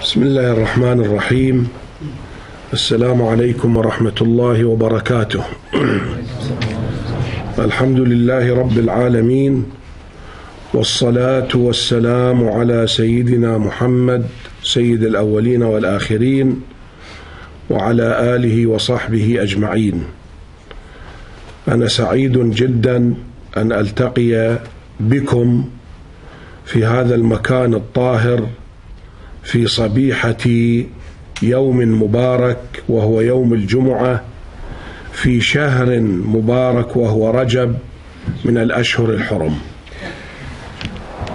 بسم الله الرحمن الرحيم. السلام عليكم ورحمة الله وبركاته. الحمد لله رب العالمين، والصلاة والسلام على سيدنا محمد سيد الأولين والآخرين وعلى آله وصحبه أجمعين. أنا سعيد جدا أن ألتقي بكم في هذا المكان الطاهر في صبيحة يوم مبارك وهو يوم الجمعة في شهر مبارك وهو رجب من الأشهر الحرم.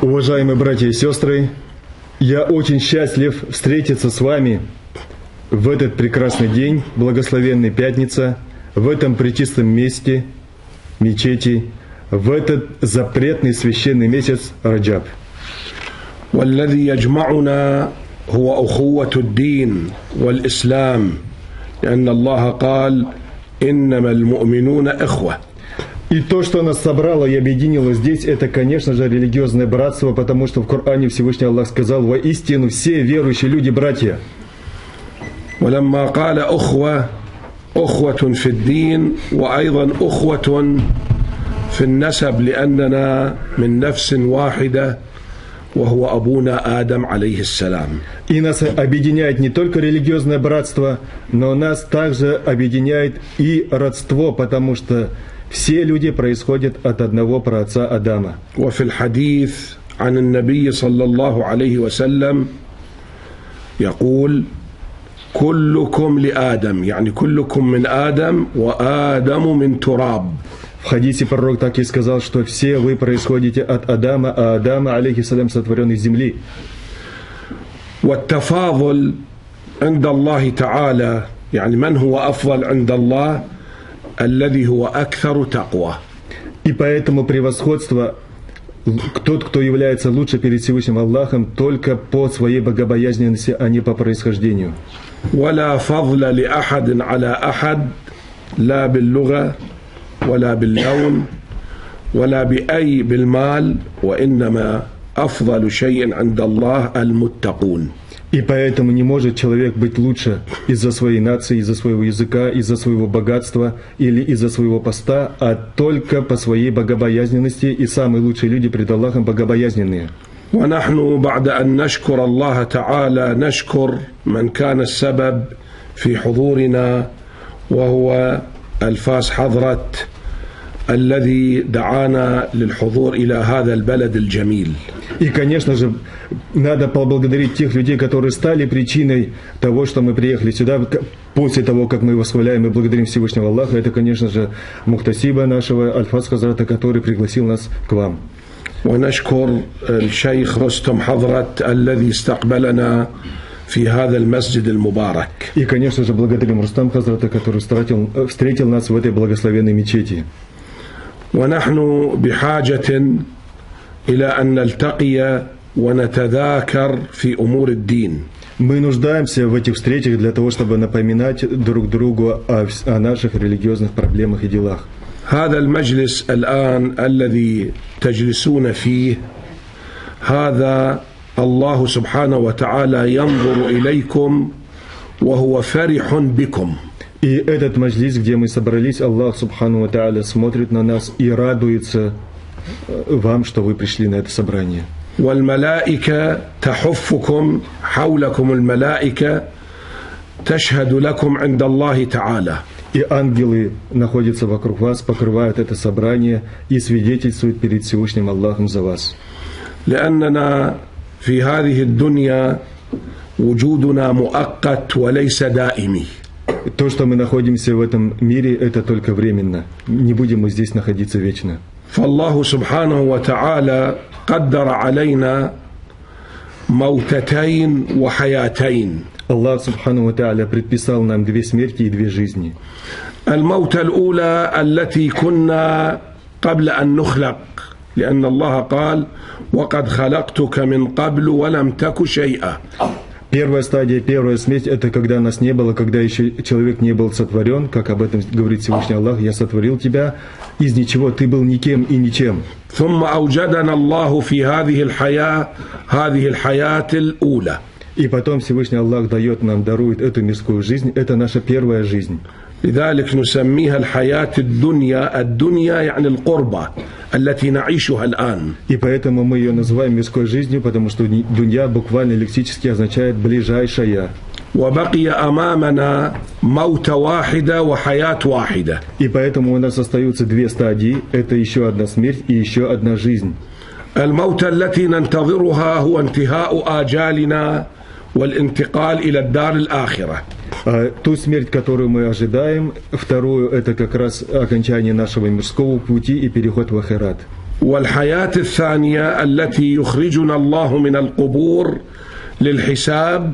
Уважаемые братья и сестры, я очень счастлив встретиться с вами в этот прекрасный день, благословенной пятница, в этом пречистом месте, мечети, в этот запретный священный месяц Раджаб. والذي يجمعنا هو أخوة الدين والإسلام، لأن الله قال إنما المؤمنون إخوة. И то, что нас собрало и объединило здесь, это, конечно же, религиозное братство, потому что в Коране Всевышний Аллах сказал: «Воистину все верующие люди братья». ولما قال أخوة في الدين وأيضا أخوة في النسب لأننا من نفس واحدة وهو أبونا آدم عليه السلام. И нас объединяет не только религиозное братство, но нас также объединяет и родство, потому что все люди происходят от одного праотца Адама. وفي الحديث عن النبي صلى الله عليه وسلم يقول: كلكم لآدم، يعني كلكم من آدم وآدم من تراب. В хадисе пророк так и сказал, что все вы происходите от Адама, а Адам, алейхиссалям, сотворен из земли. والتفاضل عند الله تعالى، يعني من هو أفضل عند الله الذي هو أكثر تقوى. И поэтому превосходство, тот, кто является лучше перед Всевышним Аллахом, только по своей богобоязненности, а не по происхождению. ولا فضل لأحد على أحد لا باللغة ولا باللون ولا بأي بالمال، وإنما أفضل شيء عند الله المتقون. И поэтому не может человек быть лучше из-за своей нации, из-за своего языка, из-за своего богатства или из-за своего поста, а только по своей богобоязненности, и самые лучшие люди пред Аллахом богобоязненные. ونحن بعد أن نشكر الله تعالى نشكر من كان السبب في حضورنا، وهو الفاس حضرة الذي دعانا للحضور إلى هذا البلد الجميل. И, конечно же, надо поблагодарить тех людей, которые стали причиной того, что мы приехали сюда, после того, как мы восхваляем и благодарим Всевышнего Аллаха. Это, конечно же, Мухтасиба нашего, Аль-Фас Хазрата, который пригласил нас к вам. ونشكر الشيخ رستم حضرة الذي استقبلنا في هذا المسجد المبارك. И, конечно же, благодарим Рустам Хазрата, который встретил нас в этой благословенной мечети. ونحن بحاجة إلى أن نلتقي ونتذاكر في أمور الدين. Мы нуждаемся в этих встречах для того, чтобы напоминать друг другу о наших религиозных проблемах и делах. هذا المجلس الآن الذي تجلسون فيه، هذا الله سبحانه وتعالى ينظر إليكم وهو فرح بكم. И этот маджлис, где мы собрались, Аллах Субхану ва Тааля смотрит на нас и радуется вам, что вы пришли на это собрание. والملائكة تحفكم حولكم، الملائكة تشهد لكم عند الله تعالى. И ангелы находятся вокруг вас, покрывают это собрание и свидетельствуют перед Всевышним Аллахом за вас. لأننا في هذه الدنيا وجودنا مؤقت وليس دائمي. То, что мы находимся в этом мире, это только временно. Не будем мы здесь находиться вечно. فالله سبحانه وتعالى قدر علينا موتتين وحياتين. Аллах Субхану ва Тааля предписал нам две смерти и две жизни. الموتة الأولى التي كنا قبل أن نخلق، لأن الله قال: وقد خلقتك من قبل ولم تك شيئا. Первая стадия, первая смерть, это когда нас не было, когда еще человек не был сотворен, как об этом говорит Всевышний Аллах: «Я сотворил тебя из ничего, ты был никем и ничем». ثم أوجدنا الله في هذه الحياة الأولى. И потом Всевышний Аллах дает нам, дарует эту мирскую жизнь. Это наша первая жизнь. لذلك نسميها الحياة الدنيا. الدنيا يعني القربة التي نعيشها الآن. И поэтому мы ее называем мирской жизнью, потому что дунья буквально лексически означает ближайшая. وبقي أمامنا موت واحدة وحياة واحدة. И поэтому у нас остаются две стадии. Это еще одна смерть и еще одна жизнь. الموت التي ننتظرها هو انتهاء آجالنا والانتقال إلى الدار الآخرة. Ту смерть, которую мы ожидаем, вторую, это как раз окончание нашего мирского пути и переход в ахират. والحياة الثانية التي يخرجنا الله من القبور للحساب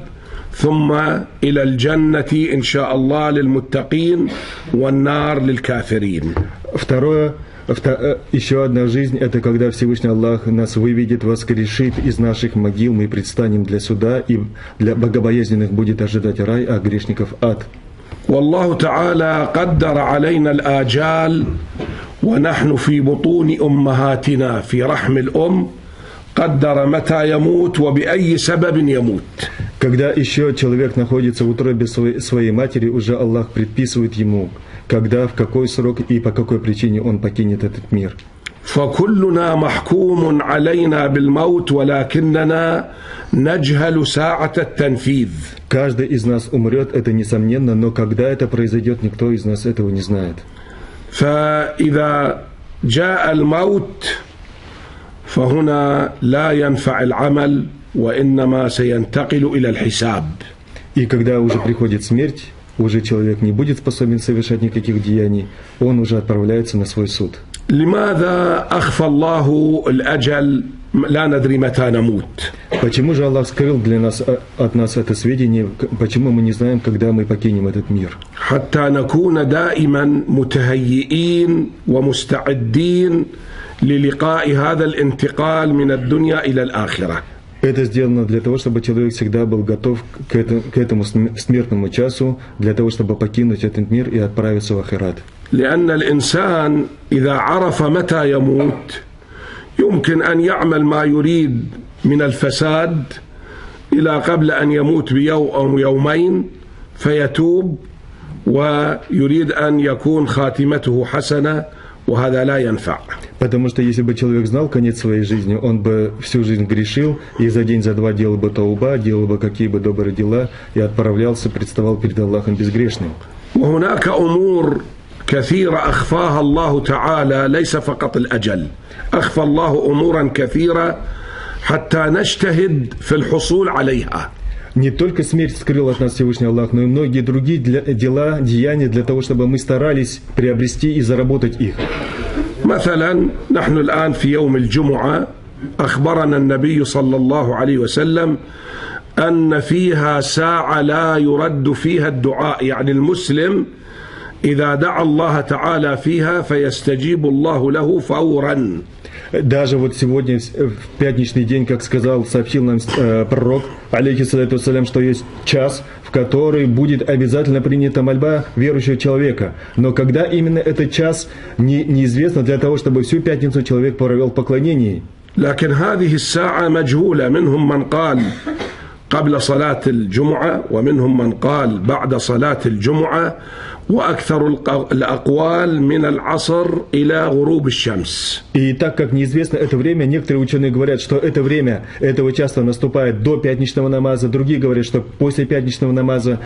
ثم إلى الجنة إن شاء الله للمتقين والنار للكافرين. Еще одна жизнь, это когда Всевышний Аллах нас выведет, воскрешит из наших могил, мы предстанем для суда, и для богобоязненных будет ожидать рай, а грешников ад. والله تعالى قدر علينا الآجال ونحن في بطون أمهاتنا في رحم الأم قدر متى يموت وبأي سبب يموت. Когда еще человек находится в утробе своей матери, уже Аллах предписывает ему, когда, в какой срок и по какой причине он покинет этот мир. فكلنا محكوم علينا بالموت ولكننا نجهل ساعة التنفيذ. Каждый из нас умрет, это несомненно, но когда это произойдет, никто из нас этого не знает. فإذا جاء الموت فهنا لا ينفع العمل وإنما سينتقل إلى الحساب. И когда уже приходит смерть, уже человек не будет способен совершать никаких деяний, он уже отправляется на свой суд. لماذا أخفى الله الأجل لا ندري متى نموت؟ Почему же Аллах скрыл от нас это сведение? Почему мы не знаем, когда мы покинем этот мир? حتى نكون دائما متهيئين ومستعدين للقاء هذا الانتقال من الدنيا إلى الآخرة. Это сделано для того, чтобы человек всегда был готов к этому смертному часу, для того, чтобы покинуть этот мир и отправиться в ахират. لأن الإنسان إذا عرف متى يموت يمكن أن يعمل ما يريد من الفساد إلى قبل أن يموت بيوم أو يومين فيتوب ويريد أن يكون خاتمته حسنة وهذا لا ينفع. Потому что если бы человек знал конец своей жизни, он бы всю жизнь грешил, и за день, за два делал бы тауба, делал бы какие бы добрые дела, и отправлялся, представал перед Аллахом безгрешным. وهناك أمور كثيرة أخفاها الله تعالى ليس فقط الأجل. أخفى الله أمورا كثيرة حتى نجتهد في الحصول عليها. Не только смерть скрыл от нас Всевышний Аллах, но и многие другие дела, деяния для того, чтобы мы старались приобрести и заработать их. مثلا نحن الآن في يوم الجمعة أخبرنا النبي صلى الله عليه وسلم أن فيها ساعة لا يرد فيها الدعاء. يعني المسلم إذا دعا الله تعالى فيها فيستجيب الله له فورا. Даже вот сегодня, в пятничный день, как сообщил нам пророк, алейхиссалату вассалям, что есть час, в который будет обязательно принята мольба верующего человека. Но когда именно этот час, неизвестно, для того, чтобы всю пятницу человек провел в поклонении. لكن هذه الساعة مجهولة. منهم من قال قبل صلاة الجمعة ومنهم من قال بعد صلاة الجمعة وأكثر الأقوال من العصر إلى غروب الشمس. И так как неизвестно это время, некоторые ученые говорят, что это время этого часа наступает до пятничного намаза, другие говорят, что после пятничного намаза,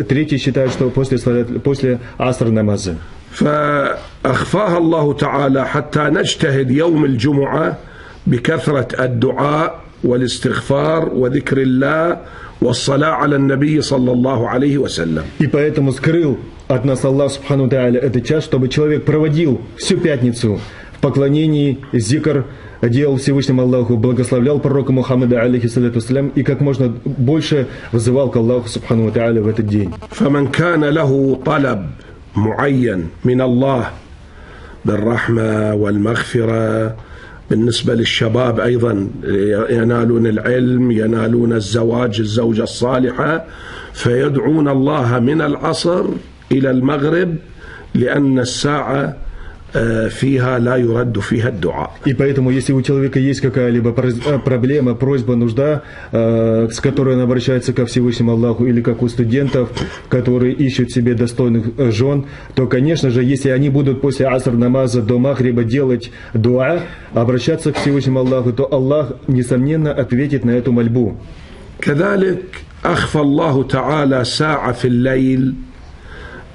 третьи считают, что после аср намаза. فأخفاها الله تعالى حتى نجتهد يوم الجمعة بكثرة الدعاء والاستغفار وذكر الله والصلاة على النبي صلى الله عليه وسلم. И поэтому скрыл от нас Аллах Субхану ва Тааля этот час, чтобы человек проводил всю пятницу в поклонении, зикр, делал Всевышнему Аллаху, благословлял пророка Мухаммада, алейхиссалату вассалям, и как можно больше вызывал к Аллаху Субхану ва Тааля в этот день. فمن كان له طلب معين من الله بالرحمة والمغفرة. بالنسبة للشباب أيضا ينالون العلم، ينالون الزواج، الزوجة الصالحة، فيدعون الله من العصر إلى المغرب لأن الساعة فيها لا يرد فيها الدعاء. И поэтому, если у человека есть какая-либо проблема, просьба, нужда, с которой он обращается ко Всевышнему Аллаху, или как у студентов, которые ищут себе достойных жен, то, конечно же, если они будут после аср намаза до махриба делать дуа, обращаться к Всевышнему Аллаху, то Аллах, несомненно, ответит на эту мольбу. كذلك أخفى الله تعالى ساعة في الليل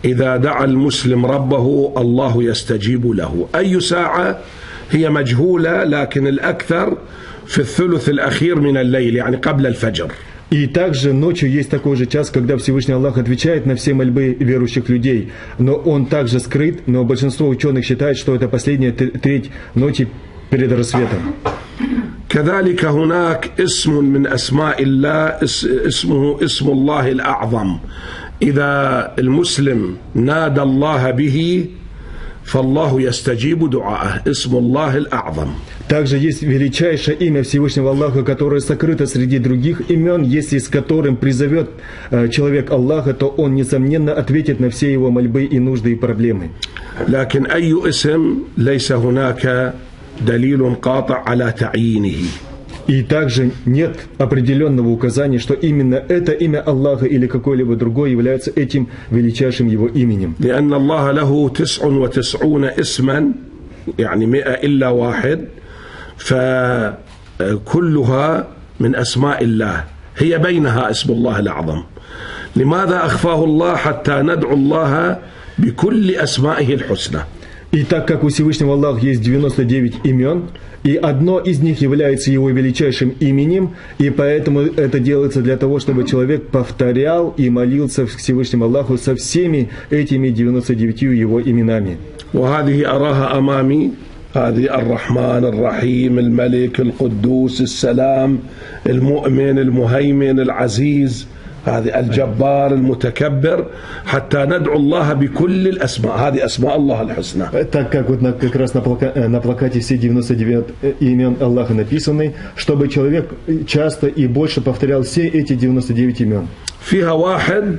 إذا دعا المسلم ربه الله يستجيب له. أي ساعة هي مجهولة، لكن الأكثر في الثلث الأخير من الليل، يعني قبل الفجر. И также ночью есть такой же час, когда Всевышний Аллах отвечает на все мольбы верующих людей. Но он также скрыт, но большинство ученых считает, что это последняя треть ночи перед рассветом. كذلك هناك اسم من أسماء الله اسمه اسم الله الأعظم. إذا المسلم نادى الله به فالله يستجيب دعاءه. اسم الله الأعظم. Также есть величайшее имя Всевышнего Аллаха, которое сокрыто среди других имен, если с которым призовет человек Аллаха, то он, несомненно, ответит на все его мольбы и нужды и проблемы. لكن أي اسم ليس هناك دليل قاطع على تعيينه. И также нет определенного указания, что именно это имя Аллаха или какое-либо другое является этим величайшим его именем. لأن الله له 99 اسما، يعني 100 إلا واحد، فكلها من أسماء الله، هي بينها اسم الله الأعظم. لماذا أخفاه الله؟ حتى ندعو الله بكل أسمائه الحسنى. И так как у Всевышнего Аллаха есть 99 имен, и одно из них является его величайшим именем, и поэтому это делается для того, чтобы человек повторял и молился Всевышнему Аллаху со всеми этими 99 его именами. وهذه أراها أمامي، هذه الرحمن الرحيم الملك القدوس السلام المؤمن المهيمن العزيز، هذه الجبار المتكبر، حتى ندعو الله بكل الأسماء. هذه أسماء الله الحسنى. Так как вот как раз на плакате все 99 имен Аллаха написаны, чтобы человек часто и больше повторял все эти 99 имен. فيها واحد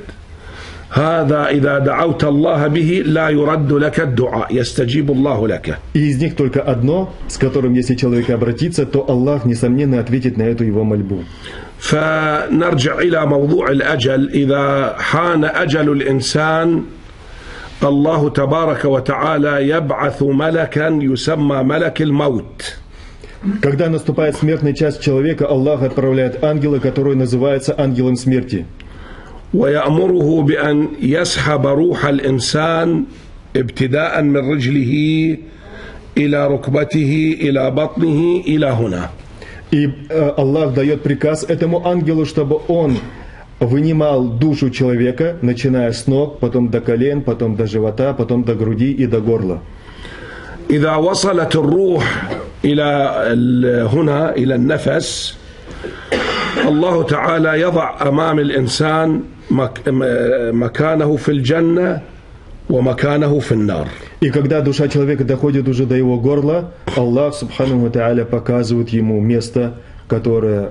هذا إذا دعوت الله به لا يرد لك الدعاء، يستجيب الله لك. И из них только одно, с которым, если человек обратится, то Аллах, несомненно, ответит на эту его мольбу. فنرجع إلى موضوع الأجل. إذا حان أجل الإنسان الله تبارك وتعالى يبعث ملكا يسمى ملك الموت. Когда наступает смертный час человека, Аллах отправляет ангела, который называется ангелом смерти. ويأمره بأن يسحب روح الإنسان ابتداء من رجله إلى ركبته إلى بطنه إلى هنا. И Аллах дает приказ этому ангелу, чтобы он вынимал душу человека, начиная с ног, потом до колен, потом до живота, потом до груди и до горла. إذا وصلت الروح إلى هنا إلى النفس، الله تعالى يضع أمام الإنسان مكانه في الجنة ومكانه في النار. И когда душа человека доходит уже до его горла, Аллах Субхану ва Тааля показывает ему место, которое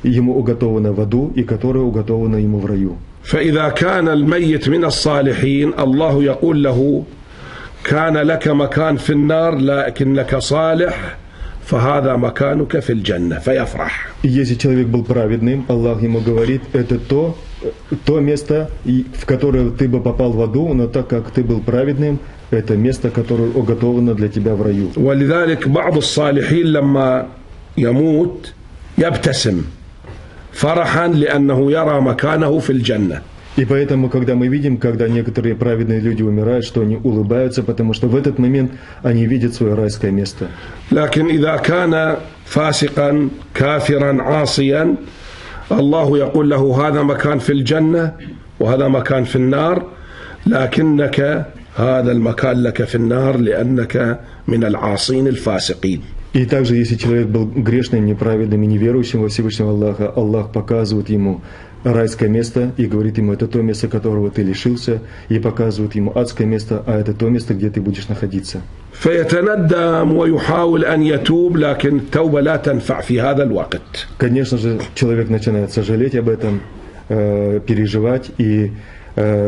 ему уготовано в аду и которое уготовано ему в раю. فإذا كان الميت من الصالحين الله يقول له كان لك مكان في النار لكنك صالح فهذا مكانك في الجنة فيفرح. И если человек был праведным, Аллах ему говорит, это то место, в которое ты бы попал в аду, но так как ты был праведным, это место, которое уготовано для тебя в раю. ولذلك بعض الصالحين لما يموت يبتسم فرحا لأنه يرى مكانه في الجنة. И поэтому, когда мы видим, когда некоторые праведные люди умирают, что они улыбаются, потому что в этот момент они видят свое райское место. لكن إذا كان فاسقا كافرا عاصيا الله يقول له هذا مكان في الجنة وهذا مكان في النار لكنك هذا المكان لك في النار لأنك من العاصين الفاسقين. И также, если человек был грешным, неправедным и неверующим во Всевышнего Аллаха, Аллах показывает ему райское место и говорит ему, это то место, которого ты лишился, и показывает ему адское место, а это то место, где ты будешь находиться. فيتندم ويحاول أن يتوب لكن التوبة لا تنفع في هذا الوقت. Конечно же, человек начинает сожалеть об этом, переживать и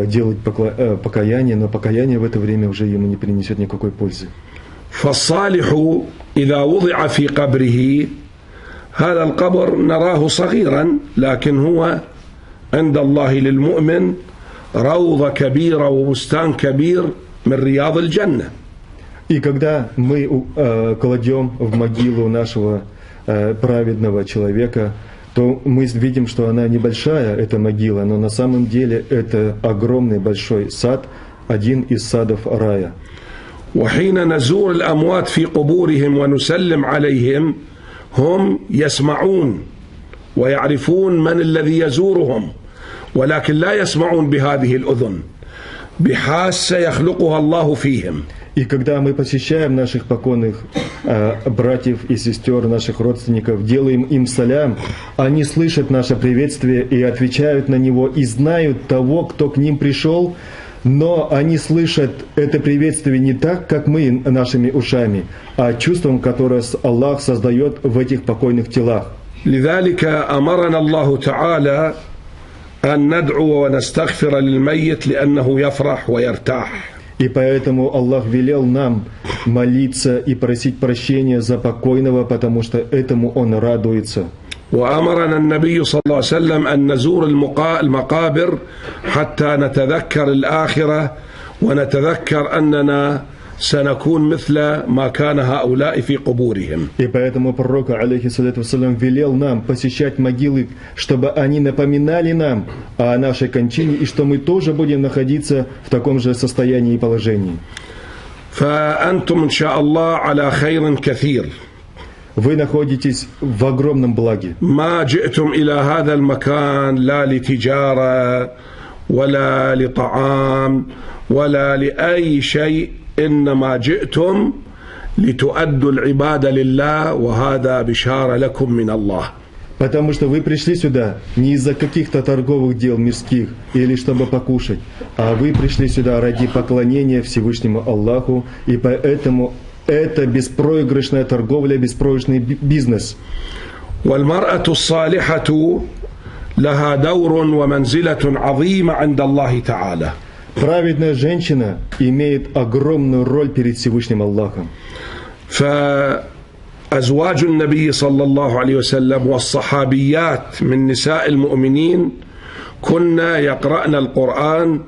делать покаяние, но покаяние в это время уже ему не принесет никакой пользы. فالصالح إذا وضع في قبره هذا القبر نراه صغيرا لكن هو عند الله للمؤمن روضة كبيرة وبستان كبير من رياض الجنة. И когда мы кладем в могилу нашего праведного человека, то мы видим, что она небольшая, эта могила, но на самом деле это огромный большой сад, один из садов рая. وحين نزور الأموات في قبورهم ونسلم عليهم هم يسمعون ويعرفون من الذي يزورهم ولكن لا يسمعون بهذه الأذن بحاسة يخلقها الله فيهم. И когда мы посещаем наших покойных братьев и сестер, наших родственников, делаем им салям, они слышат наше приветствие и отвечают на него, и знают того, кто к ним пришел, но они слышат это приветствие не так, как мы нашими ушами, а чувством, которое Аллах создает в этих покойных телах. لذلك أمرنا الله تعالى أن ندعو ونستغفر للميت لأنه يفرح ويرتاح. И поэтому Аллах велел нам молиться и просить прощения за покойного, потому что этому он радуется. وأمرنا النبي صلى الله عليه وسلم أن نزور المقابر حتى نتذكر الآخرة ونتذكر أننا سنكون مثل ما كان هؤلاء في قبورهم. И поэтому пророк, алейхиссалату вассалям, велел нам посещать могилы, чтобы они напоминали нам о нашей кончине, и что мы тоже будем находиться в таком же состоянии и положении. فأنتم إن شاء الله على خير كثير. Вы находитесь в огромном благе. ما جئتم إلى هذا المكان لا لتجارة ولا لطعام ولا لأي شيء إنما جئتم لتؤدوا العبادة لله وهذا بشارة لكم من الله. Потому что вы пришли сюда не из-за каких-то торговых дел мирских или чтобы покушать, а вы пришли сюда ради поклонения Всевышнему Аллаху, и поэтому это беспроигрышная торговля, беспроигрышный бизнес. والمرأة الصالحة لها دور ومنزلة عظيمة عند الله تعالى. Праведная женщина имеет огромную роль перед Всевышним Аллахом. فأزواج النبي صلى الله عليه وسلم والصحابيات من نساء المؤمنين كنا يقرأن القرآن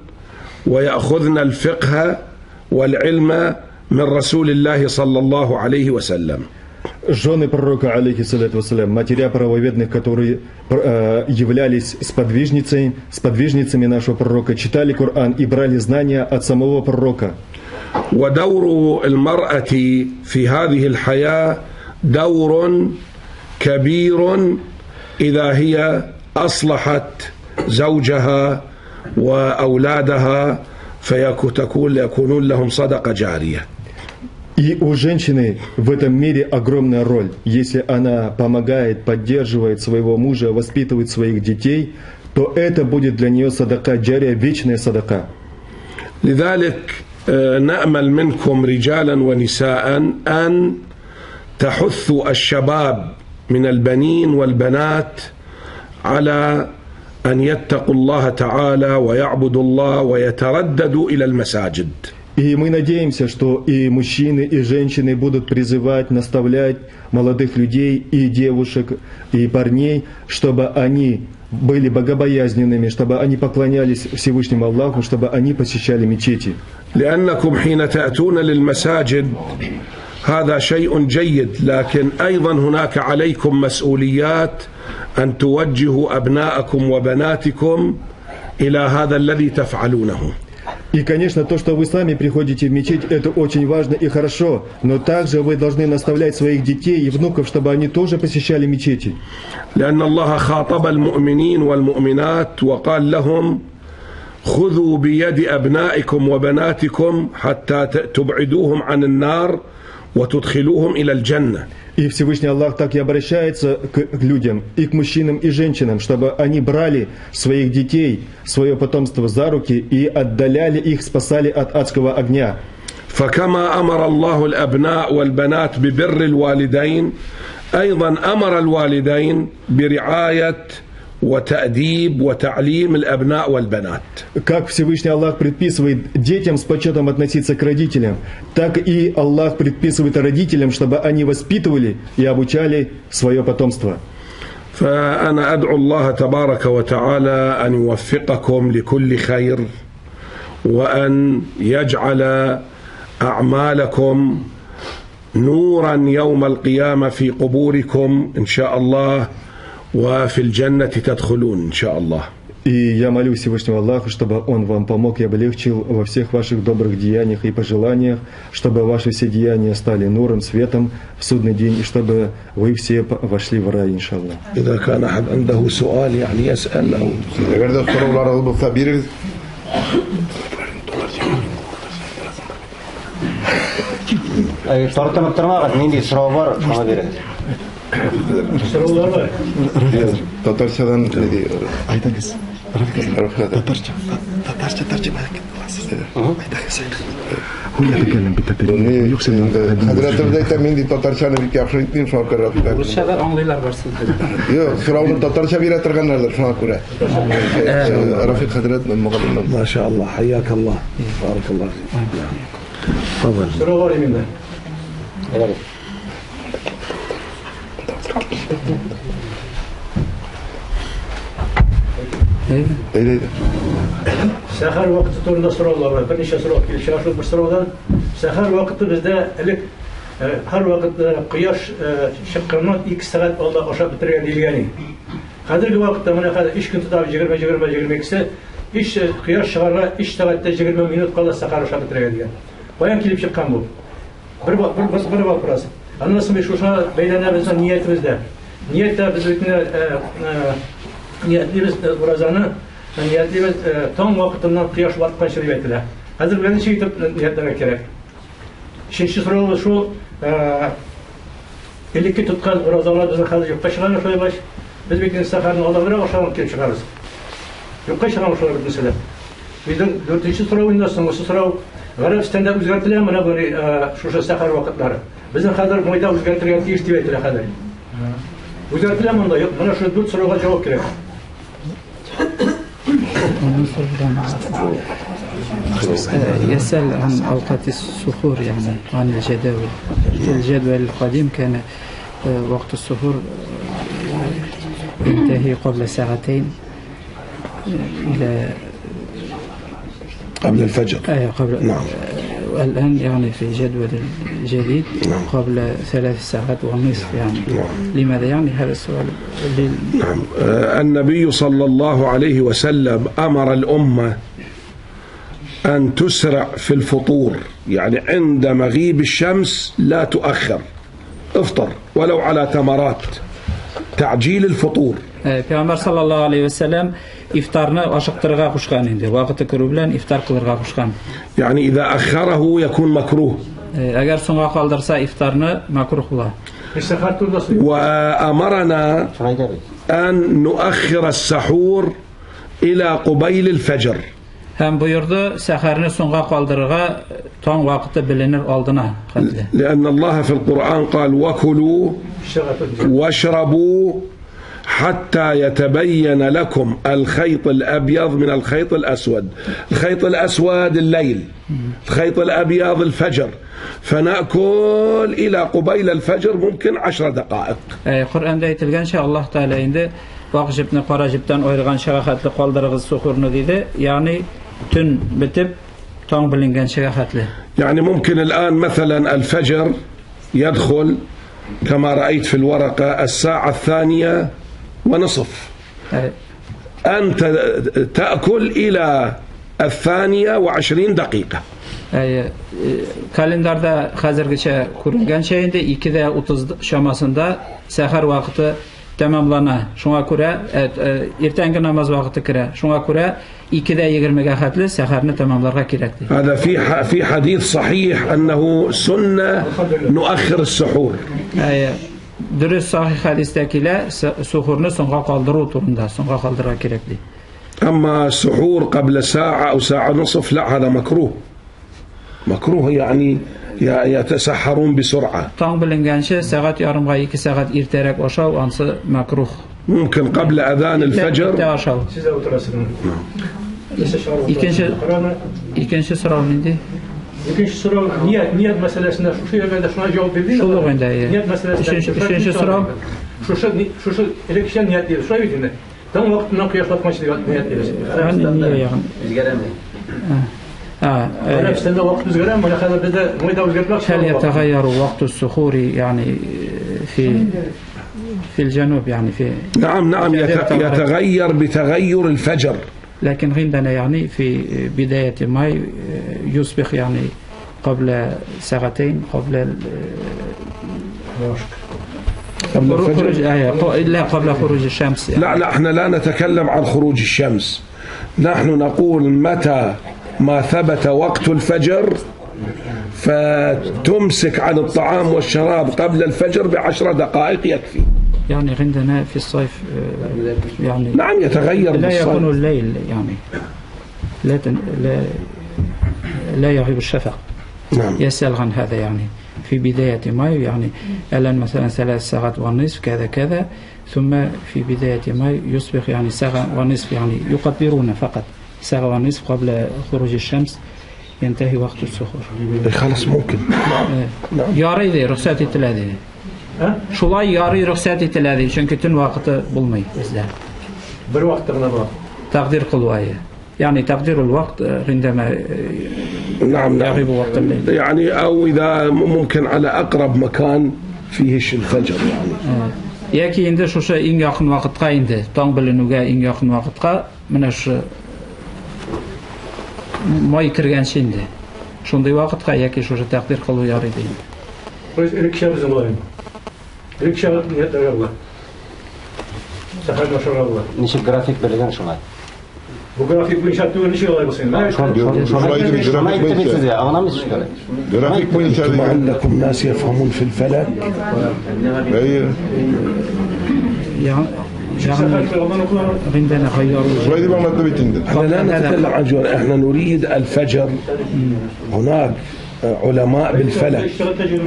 ويأخذن الفقه والعلم من رسول الله صلى الله عليه وسلم. Жены пророка, алейхиссалату вассалям, матеря правоверных, которые являлись сподвижницами нашего пророка, читали Коран и брали знания от самого пророка. ودور المرأة في هذه الحياة دور كبير إذا هي أصلحت زوجها وأولادها فيكونون لهم صدقة جارية. И у женщины в этом мире огромная роль. Если она помогает, поддерживает своего мужа, воспитывает своих детей, то это будет для нее садака джария, вечная садака. لذلك نأمل منكم رجالا ونساء أن تحثوا الشباب من البنين والبنات على أن يتقوا الله تعالى ويعبدوا الله ويترددوا إلى المساجد. И мы надеемся, что и мужчины, и женщины будут призывать, наставлять молодых людей, и девушек, и парней, чтобы они были богобоязненными, чтобы они поклонялись Всевышнему Аллаху, чтобы они посещали мечети. لأنكم حين تأتون للمساجد هذا شيء جيد لكن أيضا هناك عليكم مسؤوليات أن توجهوا أبناءكم وبناتكم إلى هذا الذي تفعلونه. И, конечно, то, что вы сами приходите в мечеть, это очень важно и хорошо, но также вы должны наставлять своих детей и внуков, чтобы они тоже посещали мечети. لأن الله خاطب المؤمنين والمؤمنات وقال لهم خذوا بيد أبنائكم وبناتكم حتى تبعدوهم عن النار وتدخلوهم إلى الجنة. И Всевышний Аллах так и обращается к людям, и к мужчинам, и женщинам, чтобы они брали своих детей, свое потомство за руки и отдаляли их, спасали от адского огня. فكما أمر الله الأبناء والبنات ببر الوالدين أيضا أمر الوالدين برعاية وتأديب وتعليم الأبناء والبنات. Как Всевышний Аллах предписывает детям с почетом относиться к родителям, так и Аллах предписывает родителям, чтобы они воспитывали и обучали свое потомство. فأنا أدعو الله تبارك وتعالى أن يوفقكم لكل خير وأن يجعل أعمالكم نورا يوم القيامة في قبوركم إن شاء الله وفي الجنة تدخلون إن شاء الله. И я молю Всевышнего Аллаха, чтобы Он вам помог и облегчил во всех ваших добрых деяниях и пожеланиях, чтобы ваши все деяния стали нуром, светом в судный день, и чтобы вы все вошли в рай, иншаллах. إذا كان أحد عنده سؤال يعني يسأل أو Tatarçadan Aytыңыз. Татарча таржима Хуя текелем битатери. Юкса Хазратымыз айтам, мен де татарчаны бик жакшы айтпайм, шуңа күрә. Урысчада аңлыйлар бар сездә. Юк, сурауны татарча бирә торганнардыр, шуңа күрә. Рафик хәзрәт мөгаллим. ما شاء الله حياك الله بارك الله فيك. تفضل. Сорау бар инде. Сәхәр вакыты турында сораулар бар. Берничә сорау килеп чыга. Шул бер сораудан сәхәр вакыты бездә элек һәр вакыт кояш чыкканнан 2 сәгать алда ашап бетергән дигән. Хәзерге вакытта менә хәзер 3 көн тотап 20-22-се кояш чыгарга 3 сәгатьтә 20 минут кала сәхәр ашап бетергән дигән. Каян килеп чыккан бу? Бер вопрос. Аннан шуша бәйләнәбез ниятебездә. Ниятта без ниятебез уразаны ниятебез таң вакытыннан кояш батканчы дип әйтелә. Хәзер белән ничә итеп ниятләргә кирәк? Икенче сорау шул элекке тоткан уразалар безнең хәзер юкка чыгар шулай баш. Без бит сәхәрне алабрак ашаган килеп чыгарыз. Юкка чыгам шулай бер мәсьәлә. Безнең 4нче сорау инде соңгысы сорау Гарәбстанда үзгәртелә менә бу шушы сәхәр вакытлары. Безнең хәзер майда үзгәртергән тиеш дип әйтелә хәзер. Үзгәртелә монда юк. Менә шу 4 сорауга җавап кирәк. يسأل عن أوقات السحور يعني عن الجداول. الجدول القديم كان وقت السحور ينتهي قبل ساعتين إلى قبل الفجر. قبل. نعم. الآن يعني في الجدول الجديد قبل 3 ساعات ونصف يعني. لماذا يعني هذا السؤال؟ نعم. النبي صلى الله عليه وسلم أمر الأمة أن تسرع في الفطور، يعني عند مغيب الشمس لا تؤخر، افطر ولو على تمرات، تعجيل الفطور. Peygamber sallallahu aleyhi ve sellem iftarını aşıktırığa kuşkan indi. Vakıtı kırı bilen iftar kılırğa kuşkan. Yani إذا أخره يكون مكروه. Eğer sonra kaldırsa iftarını makruh bular. وأمرنا أن نؤخر السحور إلى قبيل الفجر. Hem buyurdu seherini sonra kaldırığa tam vakıtı bilinir aldına. لأن الله في القرآن قال وكلوا واشربوا حتى يتبين لكم الخيط الأبيض من الخيط الأسود. الخيط الأسود الليل، الخيط الأبيض الفجر، فنأكل إلى قبيل الفجر ممكن 10 دقائق. Kur'an'da aytilgan şey Allah Teala indi vaq jibni qora jibdan ayırgan şagahatli qaldırığız suhurnu dedi. Yani tün bitip tong bilingan şagahatli. يعني ممكن الآن مثلا الفجر يدخل كما رأيت في الورقة 2:02 أنت تأكل إلى 2:20 دقيقة. Kalendarda hazırgıça kurulgan şeyinde 2:30 şamasında sahar vakti tamamlana. Şuna göre ertängi namaz vakti kira. Şuna göre 2:20'ga hatlı saharni tamamlarga kerakdi. هذا في حديث صحيح أنه سنة نؤخر السحور. Dürüst sahih hadisdagilar suhurni so'nga qoldiruv turunda, so'nga qoldirga kerakdi. أما السحور قبل ساعة أو ساعة ونصف لا، هذا مكروه. مكروه يتسحرون بسرعة. Taң bilingancha saat yarımga 2 saat erterak oşav ansı makruh. ممكن قبل أذان الفجر. Oşav. Siz de oturasınız. İkinci soru neydi? İkinci soru niyet meselesinde şu yerlerde şuna cevap verdiniz. Şunu önde. Niyet meselesinde. Üçüncü soru. Şu elekşen niyet değil. Şurayı bitirin. Tam vaktinden kıyaslatmaçlık niyet değil. Yani niye yani? Arabistan'da vakit üzgaren mi? Mesela bizde Mayda üzgerler. هل يتغير وقت السحور يعني في الجنوب يعني في نعم يتغير بتغير الفجر. لكن عندنا يعني في بداية ماي يصبح يعني قبل ساعتين قبل خروج لا قبل خروج الشمس يعني. لا احنا لا نتكلم عن خروج الشمس، نحن نقول متى ما ثبت وقت الفجر فتمسك عن الطعام والشراب قبل الفجر ب10 دقائق يكفي. يعني عندنا في الصيف يعني نعم يتغير لا بالصيف. يكون الليل يعني لا يغيب الشفق. نعم. يسأل عن هذا يعني في بداية مايو يعني الآن مثلا 3 ساعات ونصف كذا ثم في بداية مايو يصبح يعني ساعة ونصف يعني يقدرون فقط ساعة ونصف قبل خروج الشمس ينتهي وقت السحور. خلاص ممكن. Yarı idi ruhsat etiladi. Şulay yarı ruhsat etiladi çünkü tün vaqti bulmay bizler. Bir vaqtda gina bor. Taqdir qilwayı. Yani taqdirul vaqt عندما نعم يغيب وقت الليل. يعني أو إذا ممكن على أقرب مكان فيه الفجر يعني. Yoki endi o'sha eng yaqin vaqtga endi tong bilinuga eng yaqin vaqtga mana shu moy kirgancha endi shunday vaqtga yoki o'sha taqdir qilib yaraydi. Biz elekşamızın olayım. Elekşamız niyetler var. Sahar başarılar var. Nişi grafik belirlen şunlar. Bu grafik bu inşaat düğünü şey olay basın. جرافيك وين أنتم عندكم ناس يفهمون في الفلك؟ يعني عندنا غيروا. شوي دي بعمل تبيتين. احنا لا نتكلم عن جوال، احنا نريد الفجر. هناك علماء بالفلك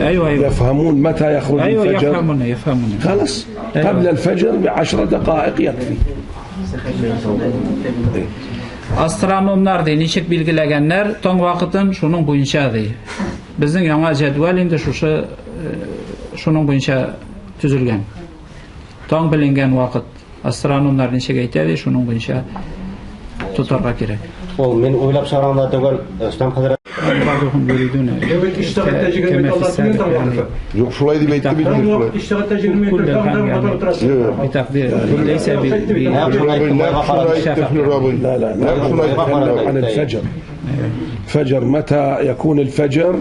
أيوة يفهمون متى يخرج الفجر. يفهمون خلاص قبل الفجر ب10 دقائق يكفي. Astronomlar deydi, nechik belgilaganlar tong vaqtini shuning bo'yicha deydi. Bizning yangi jadval endi shuning bo'yicha tuzilgan. Tong bilingan vaqt astronomlar nechaga aytadi, shuning bo'yicha tutarga kerak. Ol men o'ylab so'raganda tugul Ustam Hazrat Evet iştirak tecrübeli Allah'ın tanrısı. Yok şurayı da bekle bilmiyorum şurayı. İştirak tecrübeli tanrısı oturasın. بتقدير ليس لا عن الفجر. فجر متى يكون الفجر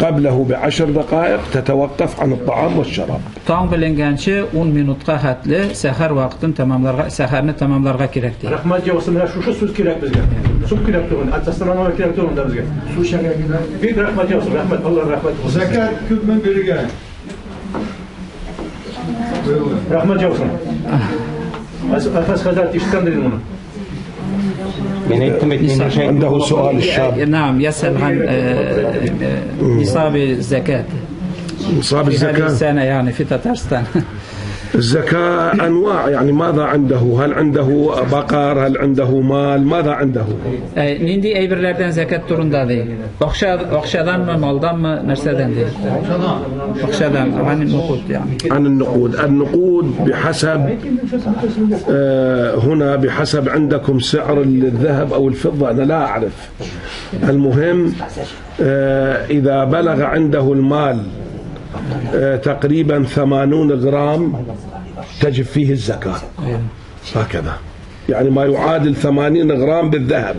قبله ب10 دقائق تتوقف عن الطعام والشراب. Tong bilingancha 10 minutga xatli sahar vaqtini tamomlarga saharni tamomlarga kerak deydi. Rahmat yog'sin, mana shu so'z kerak bizga. Suv kerak turgan, astronom kerak turgan bizga. Suv shakariga. Bir rahmat yog'sin, rahmat, Alloh rahmat olsun. Zakat ko'pmi berilgan? Rahmat yog'sin. Afas Hazrat eshitgan dedim uni. men aytdim عنده سؤال الشاب. نعم يسأل عن نصاب الزكاة. نصاب في هذه الزكاة. السنة يعني في تترستان. الزكاة أنواع، يعني ماذا عنده؟ هل عنده بقر؟ هل عنده مال؟ ماذا عنده؟ Nindi eyberlerden zekat turunda değil. Akşadan mı, maldan mı, nereden değil? Akşadan, hani nukud yani. عن النقود. النقود بحسب هنا بحسب عندكم سعر الذهب أو الفضة، أنا لا أعرف. المهم إذا بلغ عنده المال تقريبا 80 غرام تجب فيه الزكاة. هكذا يعني ما يعادل 80 غرام بالذهب.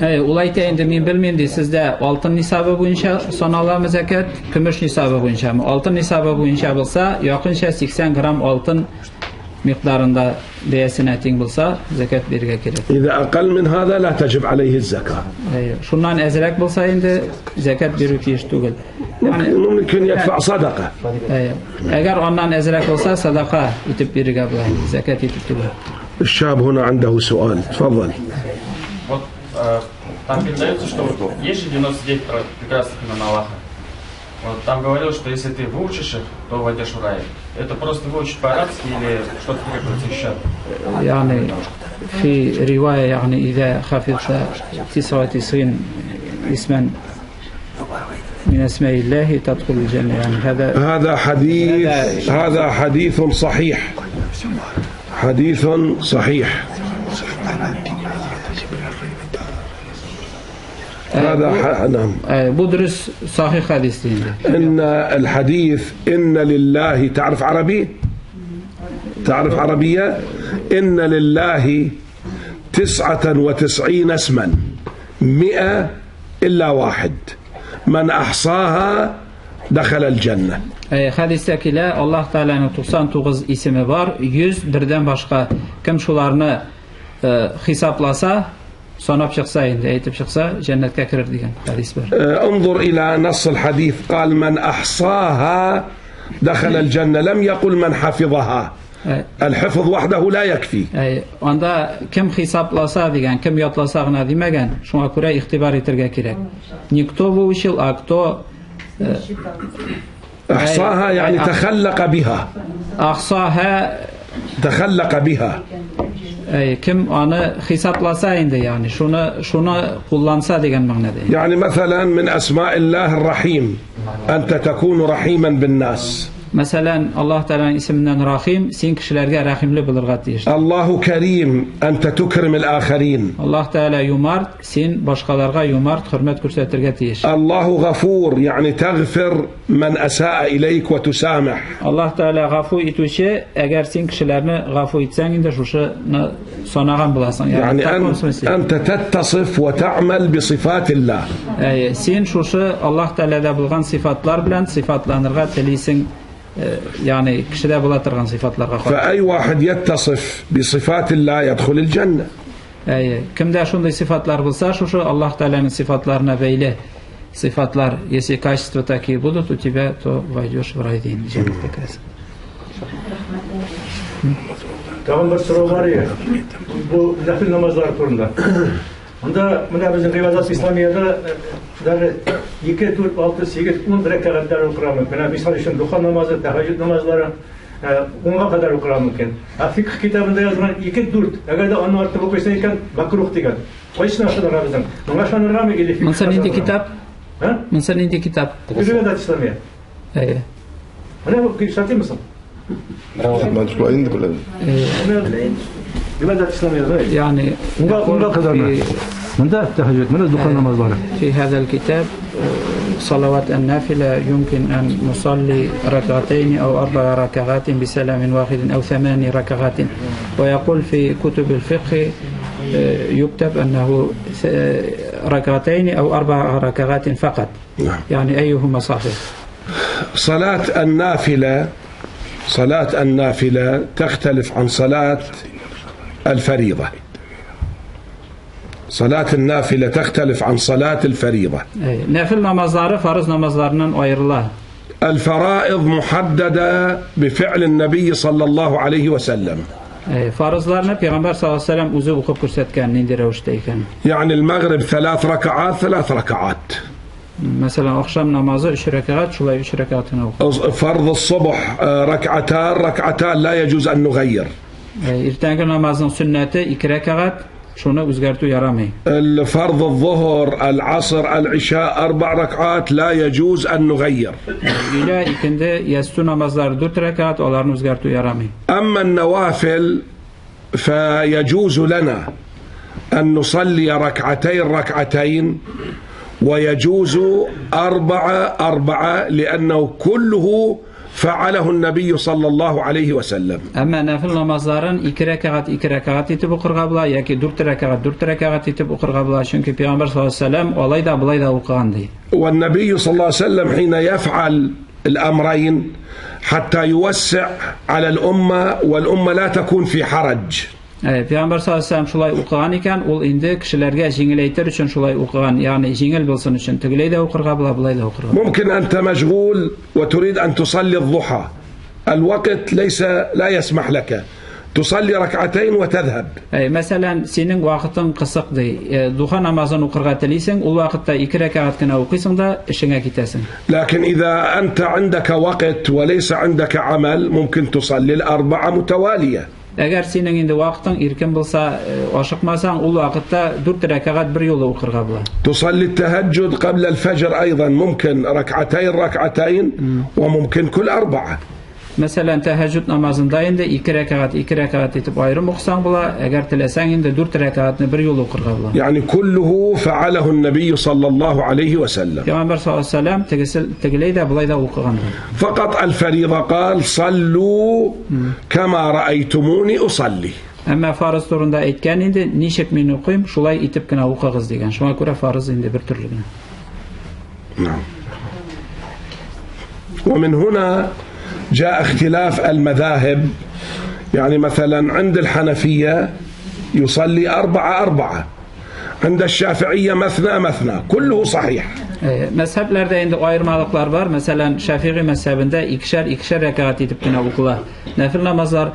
Ulayta endi men bilmayman, sizda oltin nisobi bo'yicha sanalami zakat, kumush nisobi bo'yichami? Oltin nisobi bo'yicha bo'lsa, yaqincha 80 gram oltin miqdorida deyasini teng bo'lsa, zakat berga kerak. إذا أقل من هذا لا تجب عليه الزكاة. Shundan azrak bo'lsa endi zakat berib keyish tugul. ممكن يدفع صدقة. Agar ondan azrak bo'lsa, sadaqa etib berga bo'ladi, zakat etib tugul. الشاب هنا عنده سؤال، تفضل. Вот там передается, что есть же 99 прекрасных имен Аллаха. Вот там говорил, что если ты выучишь их, то войдешь в рай. Это просто выучить по-арабски или что-то требуется еще? يعني في رواية يعني إذا حفظت 99 اسما من أسماء الله تدخل الجنة. يعني هذا حديث صحيح. حديث صحيح. نعم. بدرس صحيح حديث إن الحديث إن لله، تعرف عربي؟ تعرف عربية؟ إن لله 99 اسما 100 إلا واحد من أحصاها دخل الجنة. Хадистә килә, Аллаһ Тәгаләнең 99 исеме бар, 100 бердән башка. Кем шуларны хисапласа, санап чыкса, инде әйтеп чыкса, җәннәткә керер дигән хадис бар. انظر إلى نص الحديث، قال من أحصاها دخل الجنة، لم يقل من حفظها. الحفظ وحده لا يكفي. Анда кем хисапласа дигән, кем ятласа гына димәгән. Шуңа күрә игътибар итәргә кирәк. Не кто выучил, а кто أحصاها يعني تخلق بها. أحصاها تخلق بها. كم أنا حسابلاسا عندي يعني شو قلانسا ديجان معناه. يعني مثلا من أسماء الله الرحيم، أنت تكون رحيما بالناس. مثلا الله تعالى اسمنا رحيم، سين كشلرجع رحيم لبلغة تيش. الله كريم، أنت تكرم الآخرين. الله تعالى يمارت، سين باشقالرجع يمارت خدمت كرسة ترجع تيش. الله غفور، يعني تغفر من أساء إليك وتسامح. الله تعالى غفو يتوشى، أجر سين كشلرنا غفو يتسان عند شوشة صنعان بلاسان. يعني أنت تتصف وتعمل بصفات الله. سين شوشة الله تعالى دبلغان صفات لاربلان، صفات لانرغا تليسن. يعني كشدا بلا ترغن صفات لرغا. فأي واحد يتصف بصفات الله يدخل الجنة. كم دا شون دي صفات لار بلسا شو الله تعالى من صفات لارنا بيله صفات لار если качества такие будут у тебя, то войдешь в рай дин. Тагын бер сорау бар иде. Бу нафил намазлар турында. Анда менә безнең гыйбадат исламиядә даже 2, 4, 6, 8, 10 рәкъәтләр укырмын. Менә мисал өчен духа намазы, тәһаҗҗүд намазлары 10га кадәр укырмын мөмкин. Фикъ китабында язган 2, 4, әгәр дә аны артып укыйса икән, макрух дигән. Кайсына ышанырга безнең? Моңа ышаныргамы или фикъ? Монса нинди китап? Монса нинди китап? Гыйбадат исламия. Менә бу китапты мисал. ما تقول عندك ولا يعني في هذا الكتاب صلوات النافلة يمكن أن نصلي ركعتين أو 4 ركعات بسلام واحد أو 8 ركعات، ويقول في كتب الفقه يكتب أنه ركعتين أو 4 ركعات فقط. يعني أيهما صحيح؟ صلاة النافلة تختلف عن صلاة الفريضة. صلاة النافلة تختلف عن صلاة الفريضة. نافل namazları farz namazlarından ayrılar. الفرائض محددة بفعل النبي صلى الله عليه وسلم. Farzlarını Peygamber sallallahu aleyhi ve sellem uzun okuyup gösterken nindi rəvişdəyken. يعني المغرب 3 ركعات 3 ركعات. Mesela akşam namazı 3 rekat, şulay 3 rekatını oku. فرض الصبح ركعتان لا يجوز أن نغير. İrtənki namazın sünnəti 2 rekat, şunu özgərtü yaramay. فرض الظهر العصر العشاء 4 ركعات لا يجوز أن نغير. İlə ikindi yəstü namazları 4 rekat, onların özgərtü yaramay. أما النوافل فيجوز لنا أن نصلي ركعتين ويجوز 4 لأنه كله فعله النبي صلى الله عليه وسلم. أما نافل namazların 2 rekat itib oqırğa bula, yoki 4 rekat itib oqırğa bula. Çünki Peygamber sallallahu aleyhi ve sellem olay da bulay da oqıgandı. والنبي صلى الله عليه وسلم حين يفعل الأمرين حتى يوسع على الأمة والأمة لا تكون في حرج. Peygamber sallallahu aleyhi ve sellem şulay oqıgan ikən, ol indi kişilərə jеңеләйтер üçün şulay oqıgan, yani jеңел bulsun üçün tügüley də oqırğa bula, bulay da oqırğa. ممكن أنت مشغول وتريد أن تصلي الضحى، الوقت لا يسمح لك، تصلي ركعتين وتذهب. Mesela senin vakıtın kısıktı. Duha namazını okurga teliysen, o vakitte 2 rekat kına okuyorsun da işine gidesin. لكن إذا أنت عندك وقت وليس عندك عمل ممكن تصلي الأربعة متوالية. Eğer senin indi vakıtın erken bulsa, aşıkmasan, o vakitte 4 rekat bir yolu okurga bular. تصلي التهجد قبل الفجر أيضا ممكن ركعتين وممكن كل 4. Mesela teheccüd namazında indi 2 rekat etip ayrım okusan bula, eğer dilesen indi 4 rekatını bir yol okurga bula. يعني كله فعله النبي صلى الله عليه وسلم. Peygamber sallallahu aleyhi ve sellem tegiley de bulay da okugan. فقط الفريضة قال صلوا كما رأيتموني أصلي. Ama farz turunda aytgan indi nechik men o'qiyim, shulay etib gina o'qig'iz degan. Shunga ko'ra farz indi bir turligini. نعم. ومن هنا جاء اختلاف المذاهب. يعني مثلا عند الحنفية يصلي 4 عند الشافعية مثنى كله صحيح. Mezheplerde indi ayırmalıklar var. Mesela Şafii mezhebinde ikişer rekat etip gina okular. Nafil namazlar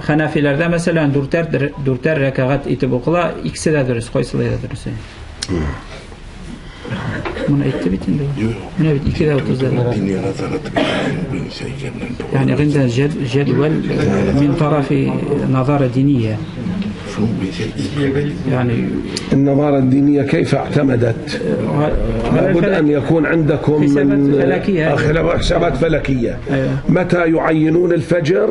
Hanefilerde mesela 4 rekat etip okular. İkisi de dürüst, koysalar da dürüst. Bunu etti bitindi. Ne bit 2'de 30'da. Yani عند جدول من طرف نظارة دينية. يعني النظارة الدينية كيف اعتمدت؟ لابد أن يكون عندكم من حسابات فلكية. متى يعينون الفجر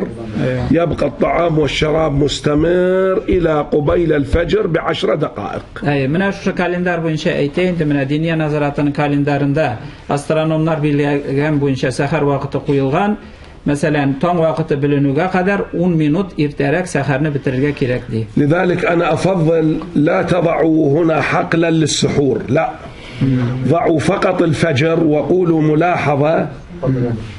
يبقى الطعام والشراب مستمر إلى قبيل الفجر ب10 دقائق. من şu kalender boyunca aytayın من diniye nazaratının kalendarında astronomlar bilgen boyunca sahar vakti qo'yilgan. Mesela tong vaqti bilinuga qadar 10 minut ertaroq saharni bitirishga kerak deydi. لذلك أنا أفضل لا تضعوا هنا حقلا للسحور. لا. ضعوا فقط الفجر وقولوا ملاحظة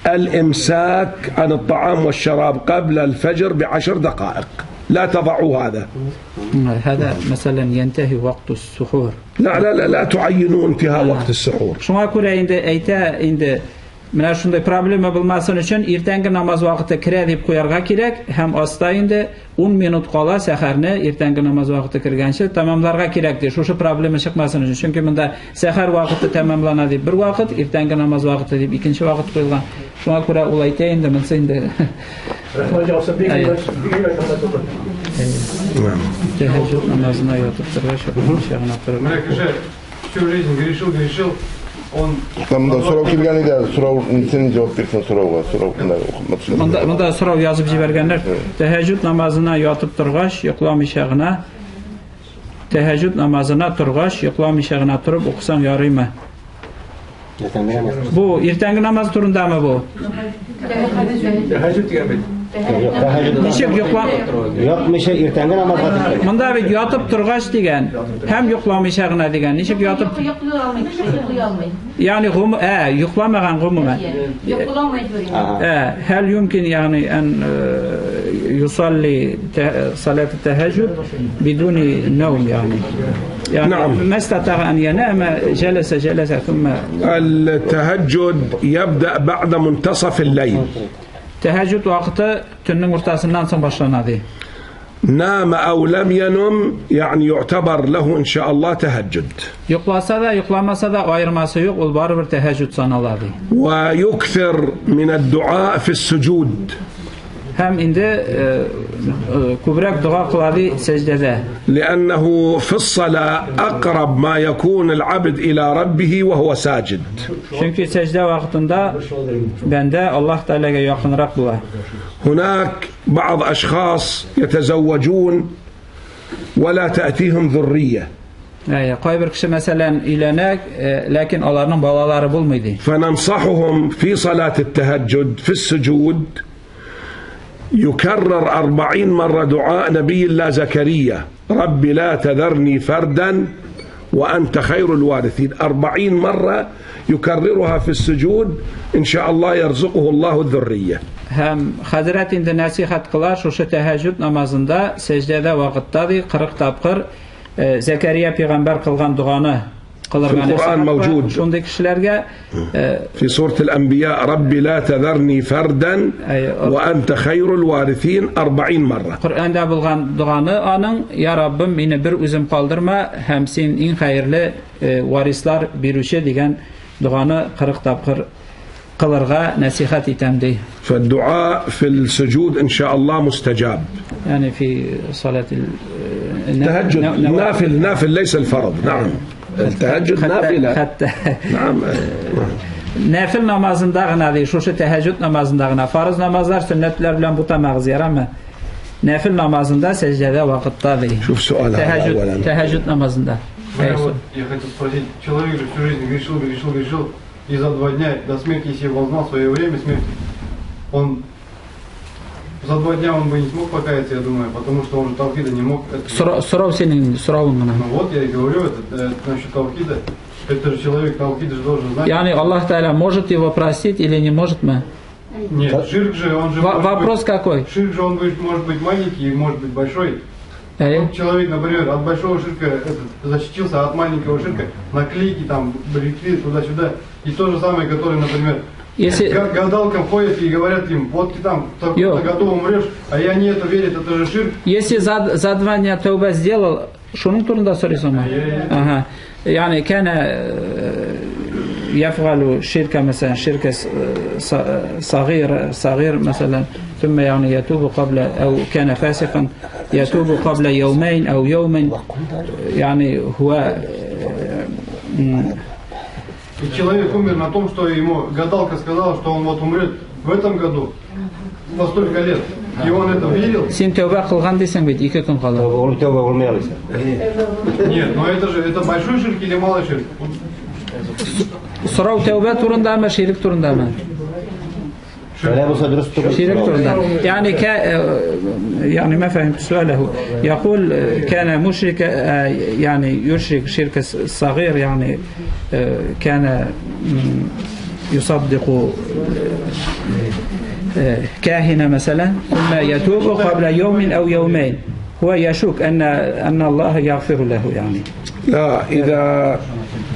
الإمساك عن الطعام والشراب قبل الفجر ب10 دقائق. لا تضعوا هذا. هذا مثلا ينتهي وقت السحور. لا تعينوا انتهاء وقت السحور. Şuna göre indi Mana shunday problema bo'lmasin uchun ertangi namoz vaqti kira deb qo'yarga kerak. Ham osta endi 10 minut qola saharni ertangi namoz vaqti kirgancha tamomlarga kerak deb. Shu problema chiqmasin uchun. Chunki bunda sahar vaqti tamomlanadi bir vaqt, ertangi namoz vaqti deb ikkinchi vaqt qo'yilgan. Shunga ko'ra ulayta endi minsa endi. Tahajjud namozini yotib turish, shag'na turib. Всю жизнь грешил. Он Там да so'rov kelgan edi, so'rov sen javob bersin so'rovga, so'rov Bunda so'rov yozib jiberganlar. Tahajjud namozini yotib turg'ach, yo'qlamishag'ina tahajjud namozini turg'ach, yo'qlamishag'ina turib o'qisam yoriymi? Bu ertangi namoz turundami bu? Tahajjud degan Nechik yo'qlam? Yotmisha ertangi namozga turadi. Bunda yotib turg'ach degan, ham yo'qlamishag'ina degan. Nechik yotib? Yani yo'qlamagan umuman. هل يمكن يعني أن يصلي صلاة التهجد بدون نوم يعني نعم. ما استطاع أن ينام جلس ثم التهجد يبدأ بعد منتصف الليل. تهجد وقت تنين ortasından sonra başlanadi. نام أو لم ينم يعني يعتبر له إن شاء الله تهجد. Yo'qlasa da yo'qlamasa da ayırması yok. O baribir tahajjud sanaladi. ويكثر من الدعاء في السجود. Hem indi kubrak dua qiladi secdede. لأنه في الصلاة أقرب ما يكون العبد إلى ربه وهو ساجد. Çünkü secde vaktinde bende Allah Teala'ya yakınrak bular. هناك بعض أشخاص يتزوجون ولا تأتيهم ذرية. Qoy bir kishi masalan uylanak, lekin onlarning bolalari bo'lmaydi. فننصحهم في صلاة التهجد في السجود يكرر 40 مرة دعاء نبي الله زكريا رب لا تذرني فردا وأنت خير الوارثين. 40 مرة يكررها في السجود إن شاء الله يرزقه الله الذرية. Hem Hazret indi nasihat qılar şu tahajjud namazında secdede vaqtdadır 40 tapqır Zekeriya peygamber qılgan duanı القرآن موجود في سورة الأنبياء ربي لا تذرني فردا وأنت خير الوارثين 40 مرة. القرآن ده بلغان دعانı anın ya Rabbim beni bir üzüm kaldırma hem sen en hayırlı varisler birüşe diyen duanı 40 tapkır قلرغا نصيحات تمدي. فالدعاء في السجود إن شاء الله مستجاب. يعني في صلاة التهجد نافل ليس الفرض. نعم. التهجد نافلة. نعم. Nafil namazında gına değil, şu teheccüd namazında gına. Farz namazlar, sünnetler bilen bu tamağız yer ama nafil namazında secdede vakitte değil. Şuf sual teheccüd namazında. Я хотел спросить, человек же всю жизнь грешил, и за 2 дня до смерти, если бы он знал свое время смерти, он за 2 дня он бы не смог покаяться, я думаю, потому что он же тавхида не мог. Ну вот я и говорю, это насчет тавхида. Это же человек тавхида же должен знать. Yani Allah Teala может его простить или не может мы? Нет, ширк же, он же вопрос какой? Ширк же он может быть маленький и может быть большой. Вот человек, например, от большого ширка защитился, а от маленького ширка наклейки там, брикли туда-сюда. И то же самое, которые, например, гадалкам ходят и говорят им, вот ты там в таком-то году умрешь, а я не это верят, это же ширк. Если за 2 дня тауба сделал, шунун турында сорисам. Ага. يعني كان يفعل شركة مثلا شركة صغير مثلا ثم يعني يتوب قبل أو كان فاسقا يتوب قبل يومين أو يوم يعني هو И человек умер на том, что ему гадалка сказала, что он вот умрет в этом году, во столько лет. И он это верил. Сен тәубә кылган дисең бит 2 көн кала. Ул тәубә булмый алыйса. Нет, но это большой ширк или малый ширк? Сорау тәубә турындамы, ширк турындамы? شرك турында. يعني ما فهمت سؤاله. يقول كان مشرك يعني يشرك شرك صغير يعني كان يصدق كاهنا مثلا ثم يتوب قبل يوم أو يومين هو يشك أن الله يغفر له يعني. لا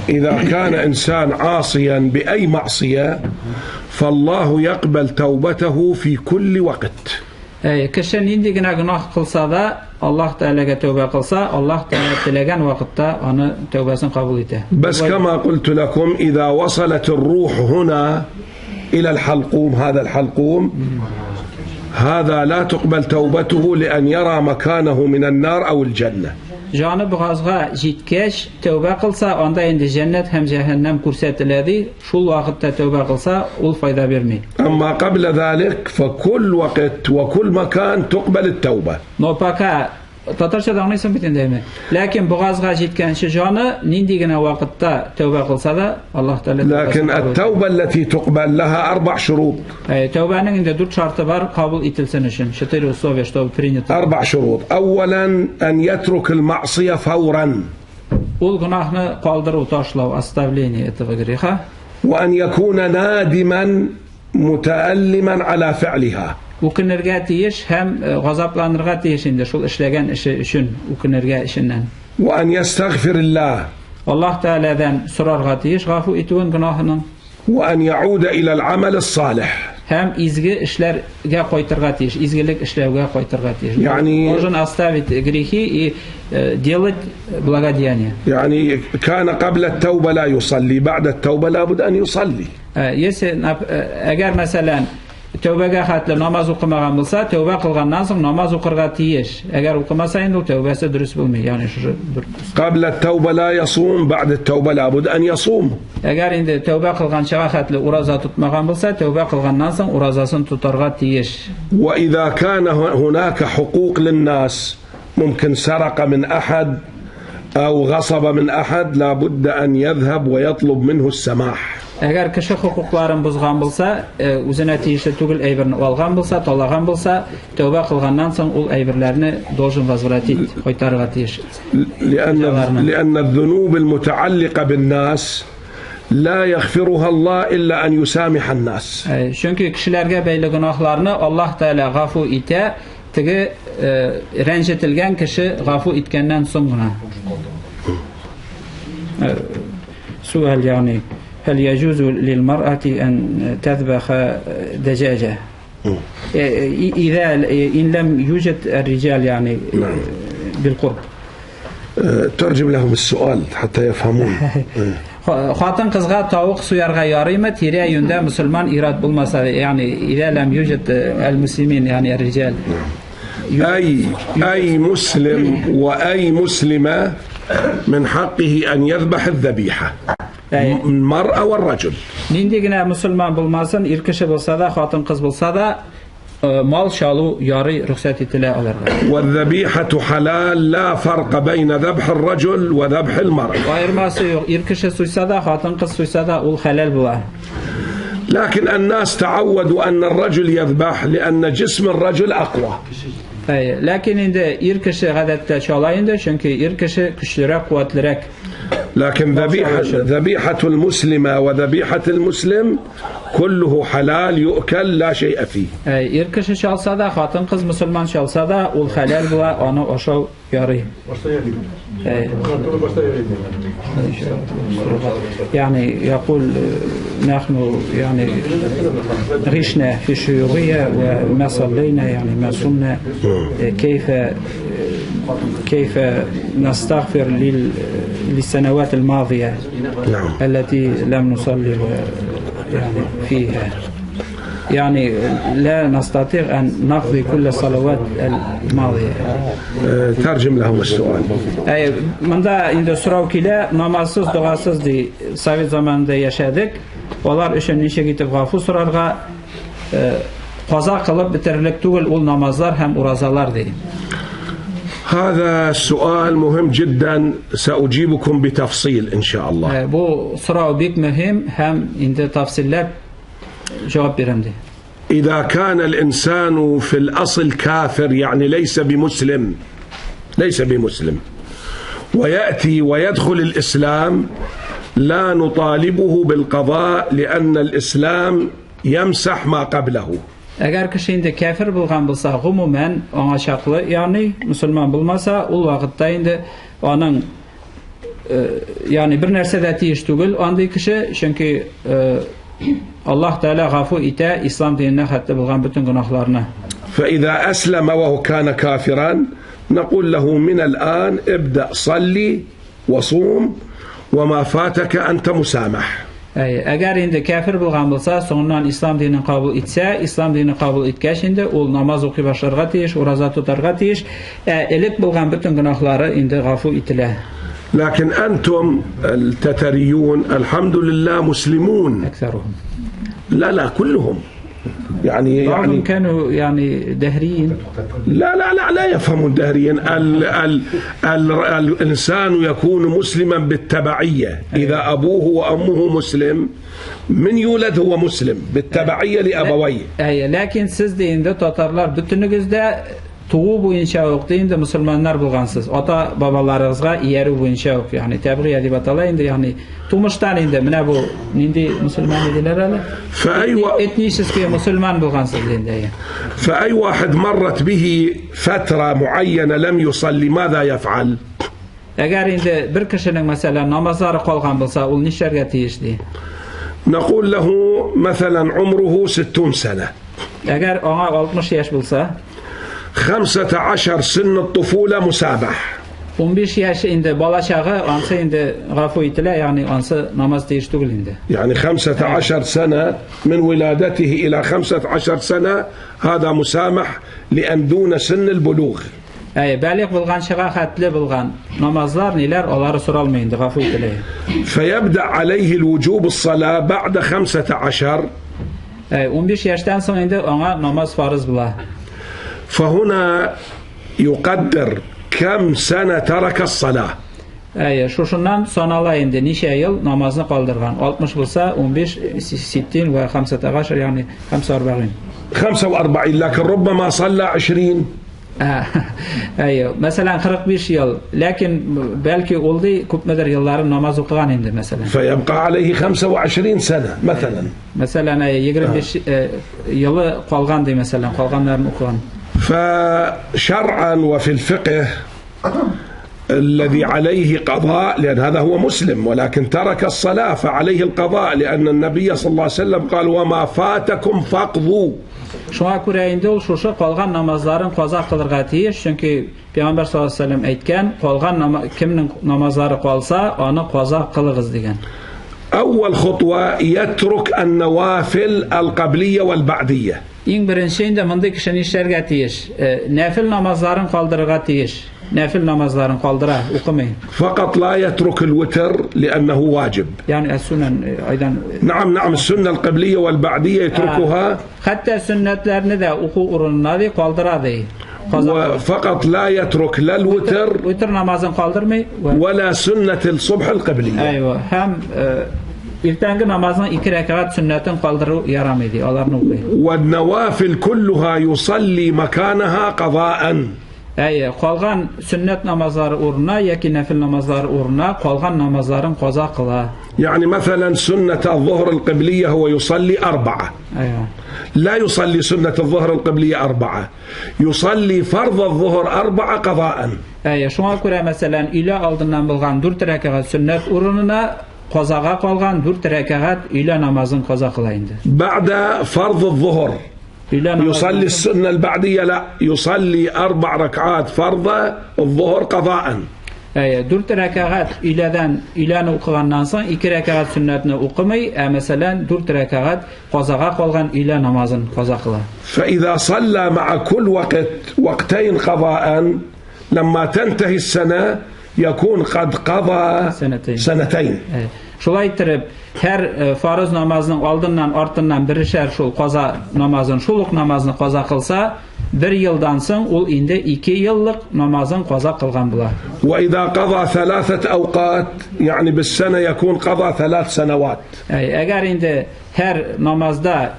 إذا كان إنسان عاصيا بأي معصية فالله يقبل توبته في كل وقت. Кеше нинди генә гынах кылса да, Аллаһ Тәгаләгә тәүбә кылса, Аллаһ Тәгалә теләгән вакытта аны тәүбәсен кабул итә. بس كما قلت لكم إذا وصلت الروح هنا إلى الحلقوم هذا الحلقوم هذا لا تقبل توبته لأن يرى مكانه من النار أو الجنة. Canı boğazga jitkəş tövbə qılsa, onda indi cənnət həm cəhənnəm күрсәтеләди. Шул вакытта тәүбә кылса, ул файда бермәй. أما قبل ذلك فكل وقت وكل مكان تقبل التوبة. Но пока татарчада аңлыйсың бит инде. Ләкин бугазга җиткәнче җаны нинди генә вакытта тәүбә кылса да, Аллаһ Тәгалә. لكن التوبة التي تقبل لها 4 شروط. Тәүбәнең инде 4 шарты бар кабул ителсен өчен. 4 условия, чтобы принято. 4 شروط. أولا أن يترك المعصية فورا. Ул гынахны калдыру, ташлау, оставление этого греха. وأن يكون نادما متألما على فعلها. Үкенергә тиеш һәм газапланырга тиеш инде шул эшләгән эше өчен үкенергә эшеннән. وأن يستغفر الله. Аллаһ Тәгаләдән сорарга тиеш гафу итүен гынаһының. وأن يعود إلى العمل الصالح. Һәм изге эшләргә кайтырга тиеш, изгелек эшләүгә кайтырга тиеш. يعني должен оставить грехи и делать благодеяния. يعني كان قبل التوبة لا يصلي بعد التوبة لابد أن يصلي. Если әгәр мәсәлән тәүбәгә хәтле намаз укымаган булса, тәүбә кылганнан соң намаз укырга тиеш. Әгәр укымаса инде тәүбәсе дөрес булмый. Ягъни шу قبل التوبة لا يصوم بعد التوبة لابد أن يصوم. Әгәр инде тәүбә кылганчага хәтле ураза тутмаган булса, тәүбә кылганнан соң уразасын тутарга тиеш. وإذا كان هناك حقوق للناس ممكن سرق من أحد أو غصب من أحد لابد أن يذهب ويطلب منه السماح. Әгәр кеше хукукларын бузган булса, үзенә тиешле түгел әйберне алган булса, талаган булса, тәүбә кылганнан соң ул әйберләрне должен возвратить, кайтарырга тиеш. لأن الذنوب المتعلقة بالناس لا يغفرها الله إلا أن يسامح الناس. Чөнки кешеләргә бәйле гынахларны Аллаһ Тәгалә гафу итә, теге рәнҗетелгән кеше гафу иткәннән соң гына. سؤال يعني هل يجوز للمرأة أن تذبح دجاجة إذا إن لم يوجد الرجال يعني بالقرب؟ ترجم لهم السؤال حتى يفهمون. خاطن قزغا تاوق سويرغا ياريمة تيريا يندا مسلمان إيراد بالمسا يعني إذا لم يوجد المسلمين يعني الرجال. أي مسلم وأي مسلمة من حقه أن يذبح الذبيحة، المرأة والرجل. نينديغنا مسلمان بالماسن إركشة بالصدا خاطن قز بالصدا مال شالو ياري رخصتي تلا ألرغا. والذبيحة حلال لا فرق بين ذبح الرجل وذبح المرأة. غير ما إركشة سويسادا خاطن قز سويسادا والخلال بلا. لكن الناس تعودوا أن الرجل يذبح لأن جسم الرجل أقوى. لكن عند إركشة غادة شالاينده شنكي إركشة كشرك قواتلرك. لكن ذبيحة المسلمة وذبيحة المسلم كله حلال يؤكل لا شيء فيه. إركشة شالسادا خاطن قز مسلمان شالسادا والخلال بلا أنا أشاو ياري. يعني يقول نحن يعني عشنا في الشيوعية وما صلينا يعني ما صمنا كيف نستغفر للسنوات الماضية التي لم نصلي يعني فيها، يعني لا نستطيع أن نقضي كل الصلوات الماضية. ترجم لهم السؤال. أي من دا عند سراو كلا نمازsız duasız di Sovet zamanında yaşadık. Onlar üçün neşe gitip gafur sorarga qaza qılıp bitirlik tugul ol namazlar hem urazalar deyim. هذا سؤال مهم جدا سأجيبكم بتفصيل إن شاء الله. Bu soru büyük mühim hem inde tafsiller cevap veremdi. إذا كان الإنسان في الأصل كافر يعني ليس بمسلم ويأتي ويدخل الإسلام لا نطالبه بالقضاء لأن الإسلام يمسح ما قبله. Eğer kişi indi kafir bulgan bulsa umumen ona şartlı yani Müslüman bulmasa o vakitte indi onun yani bir nerse de tiyiştugul andı kişi çünkü Allah Teala gafu ite İslam dinine hatta bulgan bütün günahlarına. فإذا أسلم وهو كان كافرا نقول له من الآن ابدأ صلي وصوم وما فاتك أنت مسامح. Eğer indi kafir bulgan bulsa sonundan İslam dinini kabul etse İslam dinini kabul etkeş indi ol namaz okuy başlarga tiyiş, oruza tutarga tiyiş, elik bulgan bütün günahları indi gafu itile. لكن أنتم التتريون الحمد لله مسلمون. أكثرهم. لا كلهم. يعني كانوا يعني دهريين. لا يفهمون دهريين. الإنسان يكون مسلما بالتبعية. إذا أبوه وأمه مسلم من يولد هو مسلم بالتبعية لأبويه. لكن siz de indi Tatarlar bütünüzde tuğu boyunca yok deyinde Müslümanlar bulgansız. Ata babalarınızga yeri boyunca yok. Yani tebliğ edip atalayında yani tuğmuştan indi. Mine bu nindi Müslüman ediler hele. Etnisiz ki Müslüman bulgansız deyinde. فأي واحد مرت به فترة معينة لم يصلي ماذا يفعل؟ Eğer indi bir kişinin mesela namazları kalkan bulsa ol nişerge tiyişti. نقول له مثلا عمره 60 سنة. Eğer ona 60 yaş bulsa 15 سن الطفولة مسامح. 15 yaş indi bala çağı ansa indi gafu itile yani ansa namaz değiştiği indi. يعني 15 سنة من ولادته إلى 15 سنة هذا مسامح لأن دون سن البلوغ. Balik bulgan şağa hatlı bulgan namazlar neler onları sorulmayındı gafu itile. فيبدأ عليه الوجوب الصلاة بعد 15. 15 yaştan sonra indi ona namaz farz bula. فهنا يقدر كم سنة ترك الصلاة. Şuşundan sonala indi neçe yıl namazını kaldırgan. 60 bulsa 15 60 ve 15 yani 45. 45 لكن ربما صلى 20. Mesela 45 yıl lakin belki oldu küpmeder yılların namaz okugan indi mesela. فيبقى عليه 25 سنة مثلا. Mesela 25 yılı kalgandı mesela kalganlarını okugan. فشرعا وفي الفقه الذي عليه قضاء لأن هذا هو مسلم ولكن ترك الصلاة فعليه القضاء لأن النبي صلى الله عليه وسلم قال وما فاتكم فاقضوا. Шуңа күрә инде ул шушы калган намазларын каза кылырга тиеш, чөнки Пәйгамбәр саллаллаху алейхи ва саллям әйткән, калган кемнең намазлары калса, аны каза кылыгыз дигән. أول خطوة يترك النوافل القبلية والبعدية. Иң беренче инде мондый кеше нишләргә тиеш? Нәфил намазларын калдырырга тиеш. Нәфил намазларын калдыра, укымый. فقط لا يترك الوتر لأنه واجب. يعني السنن أيضا. نعم السنة القبلية والبعدية يتركها. حتى سنتلرني ده uku urununa da kaldıra da. وفقط لا يترك لا الوتر وتر namazın kaldırmay ولا سنة الصبح القبلية. أيوة hem irtəngi namazın 2 rəkat sünnətin qaldırı yaramaydı. Onların oxuy. والنوافل كلها يصلي مكانها قضاء. Əyə, qalğan sünnət namazları uğruna, yəki nəfil namazları uğruna, qalğan namazların qaza qıla. يعني مثلا سنة الظهر القبلية هو يصلي 4. أيوة. لا يصلي سنة الظهر القبلية 4. يصلي فرض الظهر 4 قضاء. Əyə, şuna görə məsələn, ilə aldından bilğan 4 rəkat sünnət uğruna, qazağa qalğan 4 rəkat ilə namazın qaza qılayındı. بعد فرض الظهر يصلي السنة البعدية لا يصلي 4 ركعات فرض الظهر قضاء. 4 rəkat iləni oxuğandan sonra 2 rəkat sünnətini oxumay, məsələn 4 rəkat qazağa qalğan ilə namazın qaza qıla. فإذا صلى مع كل وقتين قضاء لما تنتهي السنة يكون قد قضى سنتين. Şulay ettirib hər farz namazının aldından ardından birişər şul qaza namazın şuluq namazını qaza qılsa 1 yıldan soň ol indi 2 yıllıq namazın qaza qılğan bular. وإذا قضى 3 أوقات يعني بالسنة يكون قضى 3 سنوات. Əgər indi hər namazda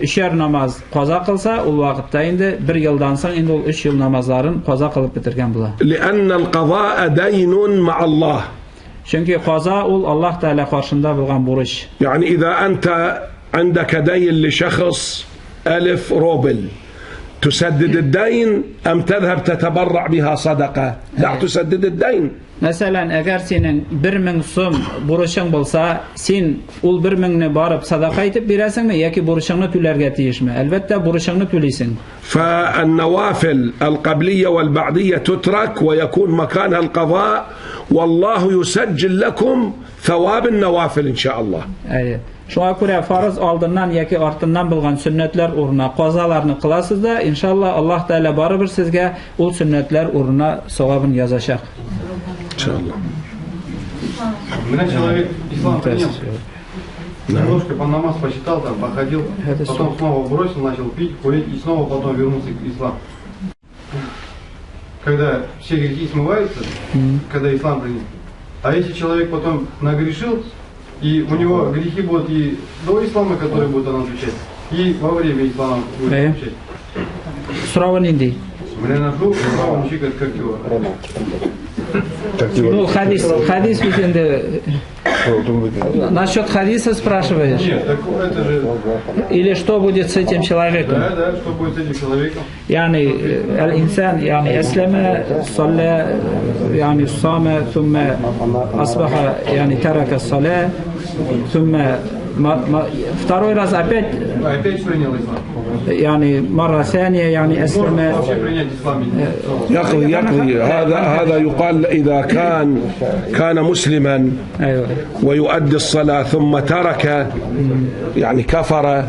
işər namaz qaza qılsa, ol vaqtda indi 1 yıldan soň indi ol 3 yıl namazların qaza qılıb bitirgən bular. لأن القضاء دين مع الله. Çünki qaza ol Allah Teala qarşında bolğan buruş. يعني إذا أنت عندك دين لشخص 1000 روبل تسدد الدين أم تذهب تتبرع بها صدقة؟ لا تسدد الدين. Məsələn, əgər sənin 1000 sum buruşun bolsa, sən ol 1000-ni barıb sadaqa etib verəsənmi, yoki buruşunu tülərgə tiyişmi? Əlbəttə buruşunu tüləysən. فالنوافل القبلية والبعدية تترك ويكون مكانها القضاء والله يسجل لكم ثواب النوافل إن شاء الله. Əyə. Şuna görə farz aldından yoki ardından bolğan sünnətlər uğruna qazalarını qılasınız da, inşallah Allah Teala baribir sizə o sünnətlər uğruna savabını yazacaq. İnşallah. Меня человек ислам принял, немножко по намаз посчитал, там, походил, потом снова бросил, начал пить, курить и снова потом вернулся к исламу. Когда все грехи смываются, когда ислам принят. А если человек потом нагрешил, и у него грехи будут и до ислама, которые будут он отвечать, и во время ислама будет отвечать. Сұрауын енді? Мне нашу, мужик, как его? Ну, хадис ведь енді... Насчет хадиса спрашиваешь? Нет, так это же... Или что будет с этим человеком? Да, что будет с этим человеком? يعني الإنسان يعني أسلم صلى يعني صام ثم أصبح يعني ترك الصلاة ثم второй раз опять принял ислам. يعني مرة ثانية يعني أسلم يقضي هذا يقال إذا كان مسلما ويؤدي الصلاة ثم ترك يعني كفر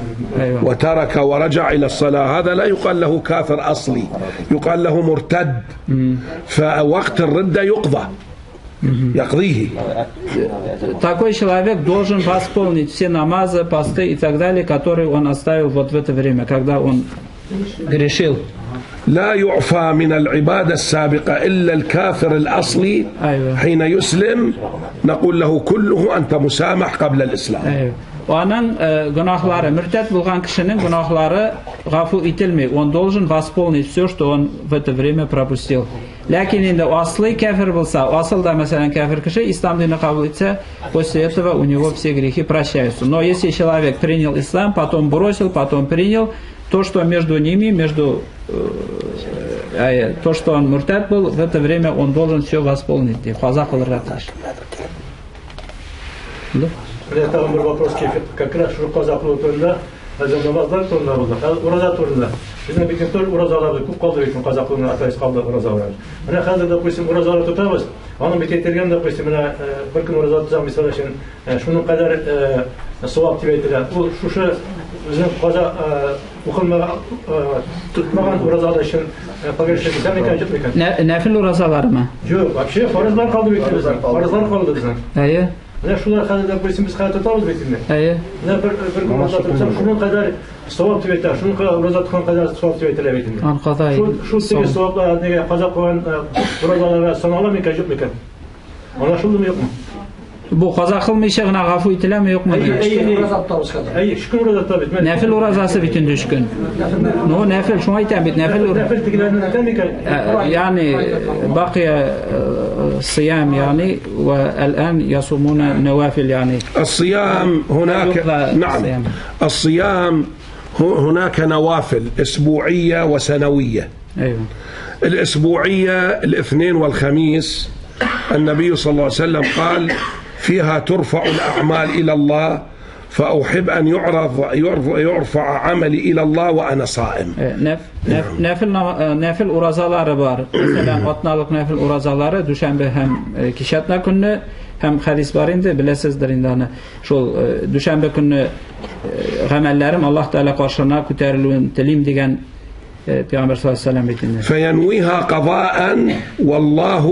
وترك ورجع إلى الصلاة هذا لا يقال له كافر أصلي يقال له مرتد فوقت الردة يقضى يقضيه. Такой человек должен восполнить все намазы, посты и так далее, которые он оставил вот в это время, когда он грешил. لا يعفى من العبادة السابقة إلا الكافر الأصلي. حين يسلم نقول له كله أنت مسامح قبل الإسلام. Onun günahları, mürtet bulgan kişinin günahları gafu itilmiyor. Он должен восполнить все, что он в это время пропустил. Lakin indi aslı kafir bulsa, asıl da mesela kafir kişi İslam dinini kabul etse, после этого у него все грехи прощаются. Но если человек принял ислам, потом бросил, потом принял, то, что между ними, между то, что он муртад был, в это время он должен все восполнить. Хаза кылырратыш. Это был вопрос, как раз что хаза кылырратыш. Намаздар турында булды. Ураза турында. Безнең бит тоже уразаларда күп калды бит казакларның атайс калды уразалар. Менә хәзер допустим уразалар тотабыз. Аның бит әйтелгән допустим менә бер көн ураза тотам мисал өчен шуның кадәр савап дип әйтелә. Ул шушы безнең каза укылмаган тутмаган уразалар өчен погрешен итә микән җитә микән? Нәфил уразалармы? Юк, вообще фарызлар калды бит безнең. Фарызлар калды безнең. Әйе. Менә шулар хәзер допустим без хәят тотабыз бит инде. Әйе. Менә бер көн ураза тотсам шуның кадәр савап дип әйтә. Шуның кадәр ураза тоткан кадәр савап дип әйтелә бит инде. Ан каза. Шул теге саваплар неге каза кылган уразаларга санала микән җитә микән? Ана шулмы юкмы? Бу каза кылмыйча гына гафу ителәме юкмы? Әйе, шкын ураза табит. Нәфил уразасы бит инде 3 көн. Ну, нәфил шуңа әйтәм бит, нәфил тегеләрне әйтә микән? يعني بقي الصيام يعني والآن يصومون نوافل يعني الصيام هناك نعم الصيام هناك نوافل أسبوعية وسنوية. أيوة. الأسبوعية الاثنين والخميس النبي صلى الله عليه وسلم قال فيها ترفع الأعمال إلى الله فأحب أن يرفع عملي إلى الله وأنا صائم. Nafil urazaları var. Mesela atnalık nafil urazaları düşenbe hem kişatna günü hem hadis var indi bilesizdir indi şol düşenbe günü amellerim Allah Teala karşına ko'tariluvin tilim degan Peygamber sallallahu aleyhi ve sellem aytdi. فينويها قضاء والله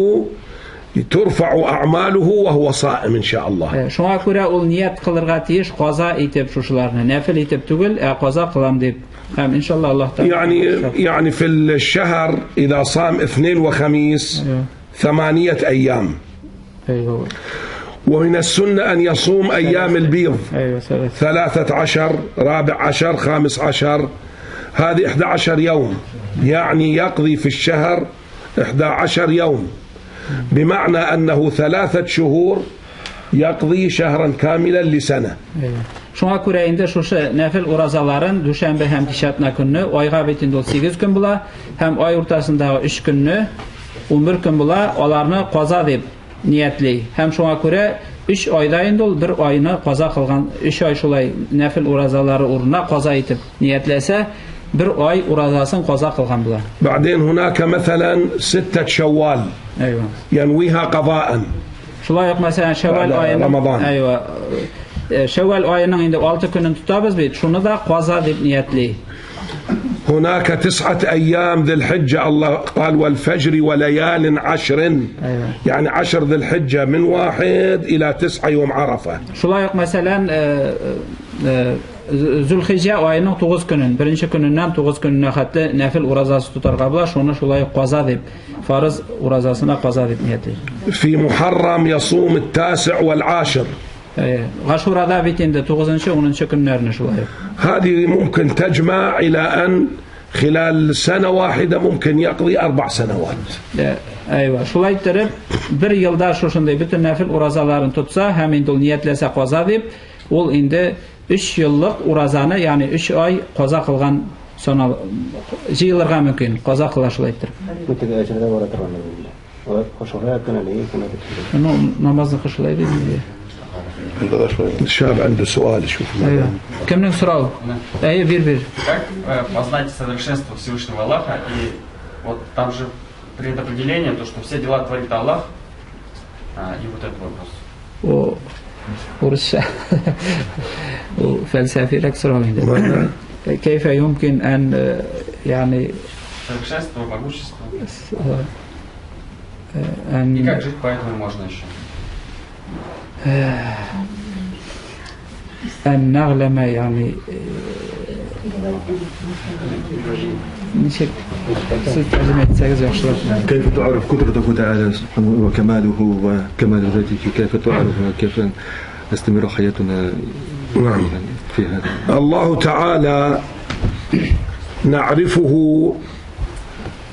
ترفع أعماله وهو صائم إن شاء الله. Şuna göre ol niyet kılırga tiyiş qaza etip şuşlarını nafil etip tugul qaza kılam deb. Hem inşallah Allah Teala. يعني في الشهر إذا صام اثنين وخميس 8 أيام. أيوة. ومن السنة أن يصوم أيام البيض. أيوة. 13 14 15 هذه 11 يوم يعني يقضي في الشهر 11 يوم بمعنى أنه 3 شهور يقضي شهرا كاملا لسنة. Şuna göre indi şuşu nafil urazaların düşenbe hem kişatna günü ayga bitinde 8 gün bula hem ay ortasında 3 günü 11 gün bula olarını qaza deb niyetli. Hem şuna göre 3 ayda indi ol bir ayını qaza kılgan 3 ay şulay nafil urazaları uruna qaza etip niyetlese bir ay urazasını qaza kılgan bula. بعدين هناك مثلا 6 شوال. أيوة. ينويها قضاء. Şulay yok mesela Şevval ayının Ramazan. Ayva. Şevval ayının indi 6 günün tutabız bit. Şunu da qaza deb niyetli. هناك 9 أيام ذي الحجة الله قال والفجر وليال 10. أيوة. يعني 10 ذي الحجة من 1 إلى 9 يوم عرفة. Şulay yok mesela Zülhicce ayının 9 günün, birinci gününden 9 gününe hatta nafil urazası tutar qabla, şunu şulay qaza deb, farz urazasına qaza deb niyetli. في محرم يصوم 9 وال10. Aşurada bitinde 9. 10. günlerini şulay. هذه ممكن تجمع إلى أن خلال سنة واحدة ممكن يقضي 4 سنوات. Ayva, şulay ettirib bir yılda şuşunday bütün nafil urazalarını tutsa, hem indi niyetlese qaza deb, ol indi 3 yıllık urazanı yani 3 ay qaza kılgan sonra jıyılırga mümkün qaza kılaşıla ettirip. Namazını kışılaydı diye. الشاب عنده سؤال شوف. Kimnin sorağı? Bir. Как познать совершенство Всевышнего Аллаха и вот там же предопределение, то, что все дела творит Аллах, и вот этот вопрос. O Rusça o felsefirek sorağı. كيف يمكن أن يعني совершенство, могущество. И как жить по этому можно еще? أن نعلم يعني كيف تعرف قدرته تعالى سبحانه وكماله وكمال ذاته كيف تعرف وكيف نستمر حياتنا في هذا. الله تعالى نعرفه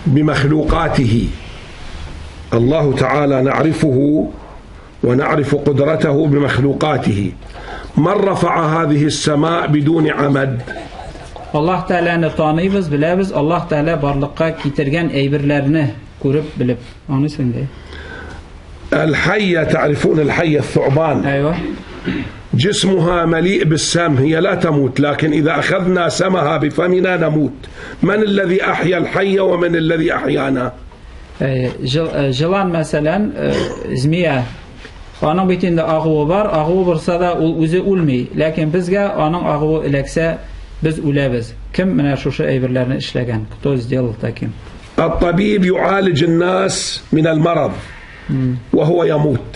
بمخلوقاته. الله تعالى نعرفه ونعرف قدرته بمخلوقاته. من رفع هذه السماء بدون عمد Allah Teala'nı tanıyız, biliriz. Allah Teala barlıkka getirgen eybirlerini görüp bilip. Anlıyorsun diye. الحية تعرفون الحية الثعبان أيوة. جسمها مليء بالسم هي لا تموت لكن إذا أخذنا سمها بفمنا نموت من الذي أحيا الحية ومن الذي أحيانا Yılan mesela zmiye onun bitinde ağığı var, ağığı varsa da özü ölmey. Lakin bizge onun ağığı ilekse biz ölebiz. Kim mine şu eybirlerini işlegen? Kto сделал таким? الطبيب يعالج الناس من المرض وهو يموت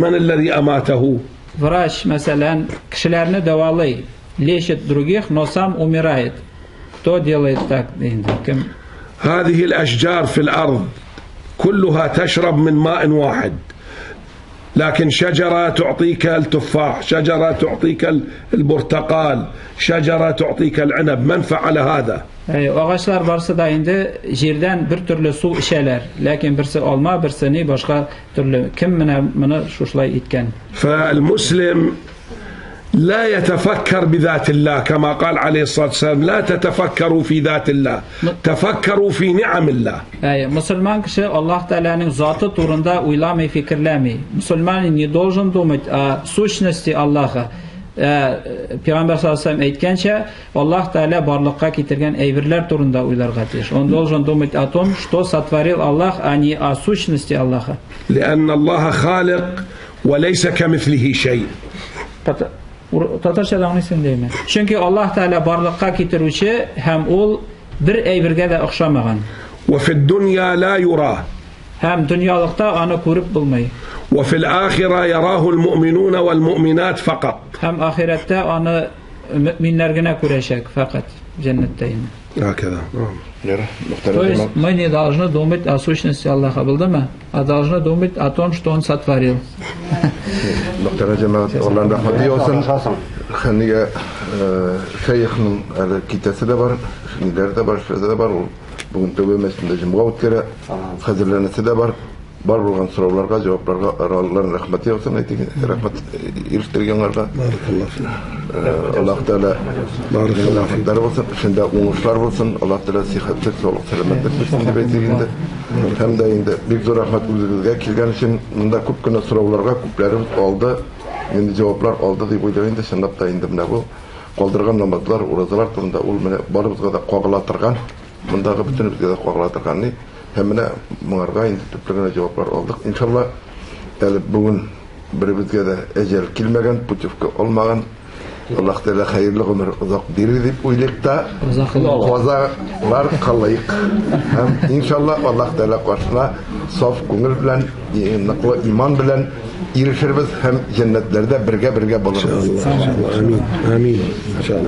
من الذي أماته Врач mesela kişilerini davalay, лечит других, но сам умирает. Кто делает так? Kim? هذه الأشجار في الأرض كلها تشرب من ماء واحد لكن شجرة تعطيك التفاح شجرة تعطيك البرتقال شجرة تعطيك العنب من فعل هذا Ağaçlar varsa da indi yerden bir türlü su içerler. Lakin birisi alma, birisini başka türlü. Kim bunu şuşlay etken? فالمسلم لا يتفكر بذات الله كما قال عليه الصلاة والسلام لا تتفكروا في ذات الله تفكروا في نعم الله. Müslüman kişi Allah Teala'nın zatı turunda uylamayı, fikirlemeyi. Müslüman не должен думать о сущности Allah'a. Peygamber sallallahu aleyhi ve sellem aytgancha Allah Teala barlıkka getirgen eybirler turunda uylarga tiyish. Он должен думать о том, что сотворил Аллах, а не о сущности Аллаха. لأن الله خالق وليس كمثله شيء. Tatarçada anlıyorsun değil mi? Çünkü Allah Teala barlıkka getiruvchi hem ol bir eybirge de o'xshamagan. وفي الدنيا لا يراه. Hem dünyalıkta onu görüp bulmayı. وفي الآخرة يراه المؤمنون والمؤمنات فقط. Hem ahirette onu müminlerine görecek fakat cennetteyim. هكذا. То есть мы не должны думать о сущности Аллаха, bildi а должны думать о том, что Он сотворил. Muhterem cemaat, Allah'ın rahmeti olsun. Hani şeyh'nin kitesi de var, şimdileri de var, şurada da var. Bugün tövbemesinde cimga utkere, hazırlanısı da var. Var bulgan sorularga, cevaplarga Allah'ın rahmeti olsun. Rahmet iriştirgenlerge. Allah Teala rahmetler olsun. Şimdi umuşlar olsun. Allah Teala sihatlik, sağlık, selametlik versin diye betirinde. Hem de indi bir zor rahmet üzerinde kilgen için bunda küp güne sorularga küplerimiz oldu. Şimdi cevaplar oldu diye uylayınca şandap da indi bu. Kaldırgan namazlar, urazalar turunda ol mene barımızga da qoğılatırgan. Bundağı bütünümüzge de qoğılatırgan ne? Hemine bunlarga indi tüplegene cevaplar aldık. İnşallah bugün birimizge de ecel kilmegen, puçufka olmagan. Allah Teala hayırlı ömür uzak diri deyip uylayıp da kozalar kalayık. Hem inşallah Allah Teala karşısına saf gönül bilen, naklı iman bilen erişiriz hem cennetlerde birge buluruz. İnşallah. Amin. Amin. İnşallah.